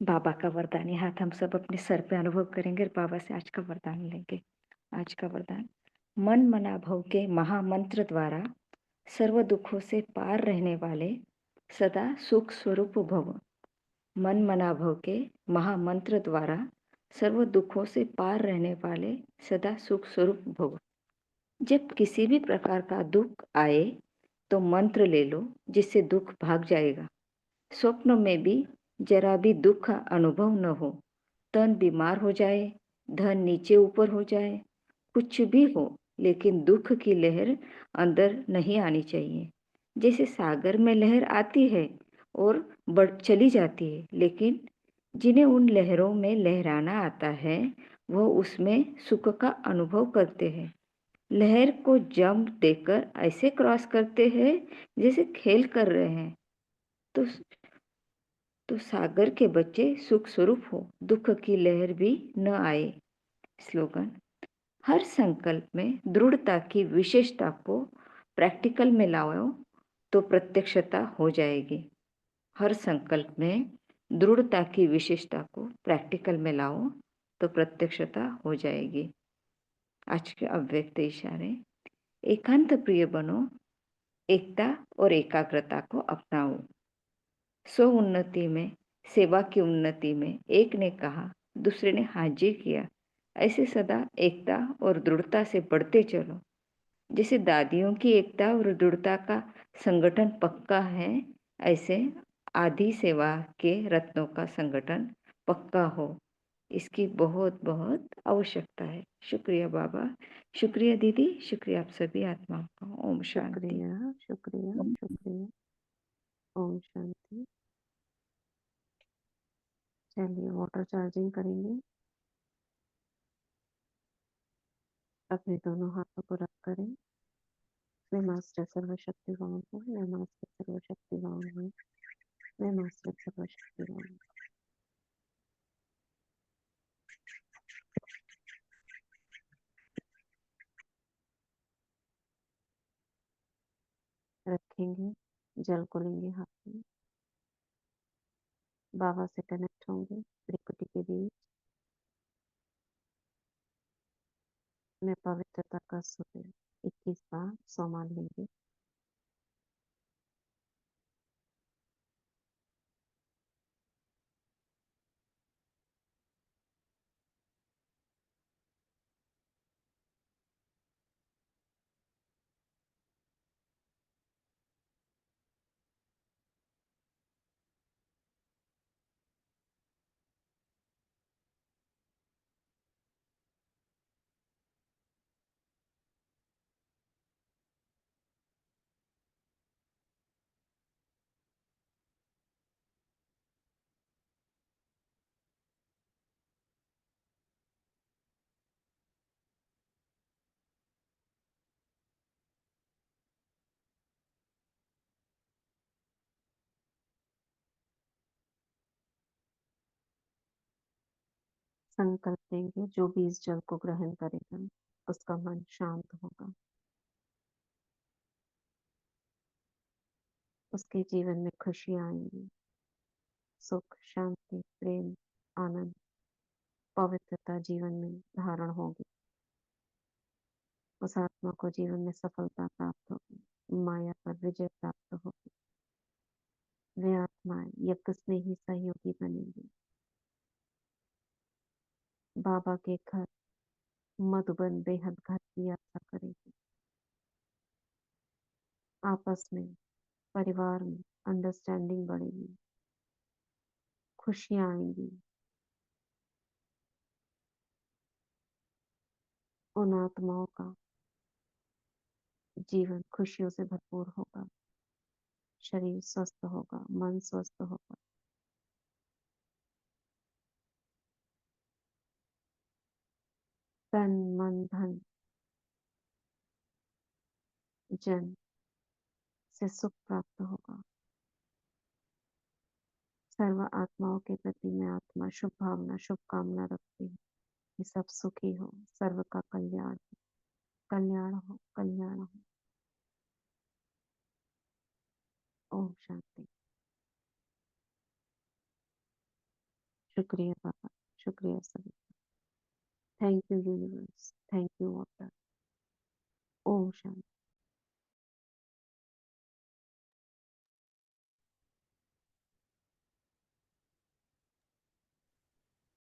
बाबा का वरदान ये हाथ हम सब अपने सर पे अनुभव करेंगे और बाबा से आज का वरदान लेंगे। आज का वरदान, मन मना भव के महामंत्र द्वारा सर्व दुखों से पार रहने वाले सदा सुख स्वरूप भव। मन मना भव के महामंत्र द्वारा सर्व दुखों से पार रहने वाले सदा सुख स्वरूप भव। जब किसी भी प्रकार का दुख आए तो मंत्र ले लो, जिससे दुख भाग जाएगा। स्वप्न में भी जरा भी दुख का अनुभव न हो, तन बीमार हो जाए, धन नीचे ऊपर हो जाए, कुछ भी हो, लेकिन दुख की लहर अंदर नहीं आनी चाहिए। जैसे सागर में लहर आती है और बढ़ चली जाती है, लेकिन जिन्हें उन लहरों में लहराना आता है वह उसमें सुख का अनुभव करते हैं। लहर को जंप देकर ऐसे क्रॉस करते हैं जैसे खेल कर रहे हैं। तो सागर के बच्चे सुख स्वरूप हो, दुख की लहर भी न आए। स्लोगन, हर संकल्प में दृढ़ता की विशेषता को प्रैक्टिकल में लाओ तो प्रत्यक्षता हो जाएगी। हर संकल्प में दृढ़ता की विशेषता को प्रैक्टिकल में लाओ तो प्रत्यक्षता हो जाएगी। आज के अव्यक्त इशारे, एकांत प्रिय बनो, एकता और एकाग्रता को अपनाओ। स्व उन्नति में, सेवा की उन्नति में एक ने कहा, दूसरे ने हाजी किया, ऐसे सदा एकता और दृढ़ता से बढ़ते चलो। जैसे दादियों की एकता और दृढ़ता का संगठन पक्का है, ऐसे आदि सेवा के रत्नों का संगठन पक्का हो, इसकी बहुत बहुत आवश्यकता है। शुक्रिया बाबा, शुक्रिया दीदी, शुक्रिया आप सभी आत्माओं का। ओम शांति। शुक्रिया शुक्रिया शुक्रिया। ओम शांति। चलिए वाटर चार्जिंग करेंगे। अपने दोनों हाथों को रख करें। मैं मास्टर सर्वशक्तिवान हूँ, मैं मास्टर सर्वशक्तिवान हूँ, मैं मास्टर सर्वशक्तिवान हूँ। रखेंगे, जल को लेंगे हाथ में, बाबा से कनेक्ट होंगे त्रिकुटी के बीच। मैं पवित्रता का सूर्य 21 बार सोमान लेंगे। संकल्प लेंगे, जो भी इस जल को ग्रहण करेगा उसका मन शांत होगा, उसके जीवन में खुशियां आएंगी, सुख, शांति, प्रेम, आनंद, पवित्रता जीवन में धारण होगी। उस आत्मा को जीवन में सफलता प्राप्त होगी, माया पर विजय प्राप्त होगी। वे आत्माएं यज्ञ में ही सहयोगी बनेंगी। बाबा के घर मधुबन बेहद घर की यात्रा करेगी। आपस में, परिवार में अंडरस्टैंडिंग बढ़ेगी। खुशियां आएंगी, उन आत्माओं का जीवन खुशियों से भरपूर होगा, शरीर स्वस्थ होगा, मन स्वस्थ होगा। तन मन धन जन से सुख प्राप्त होगा। सर्व आत्माओं के प्रति मैं आत्मा शुभ भावना शुभकामना रखती हूँ कि सब सुखी हो, सर्व का कल्याण हो, कल्याण हो, कल्याण हो। ओम शांति। शुक्रिया बाबा, शुक्रिया सभी। Thank you universe, thank you water. ओम शांति।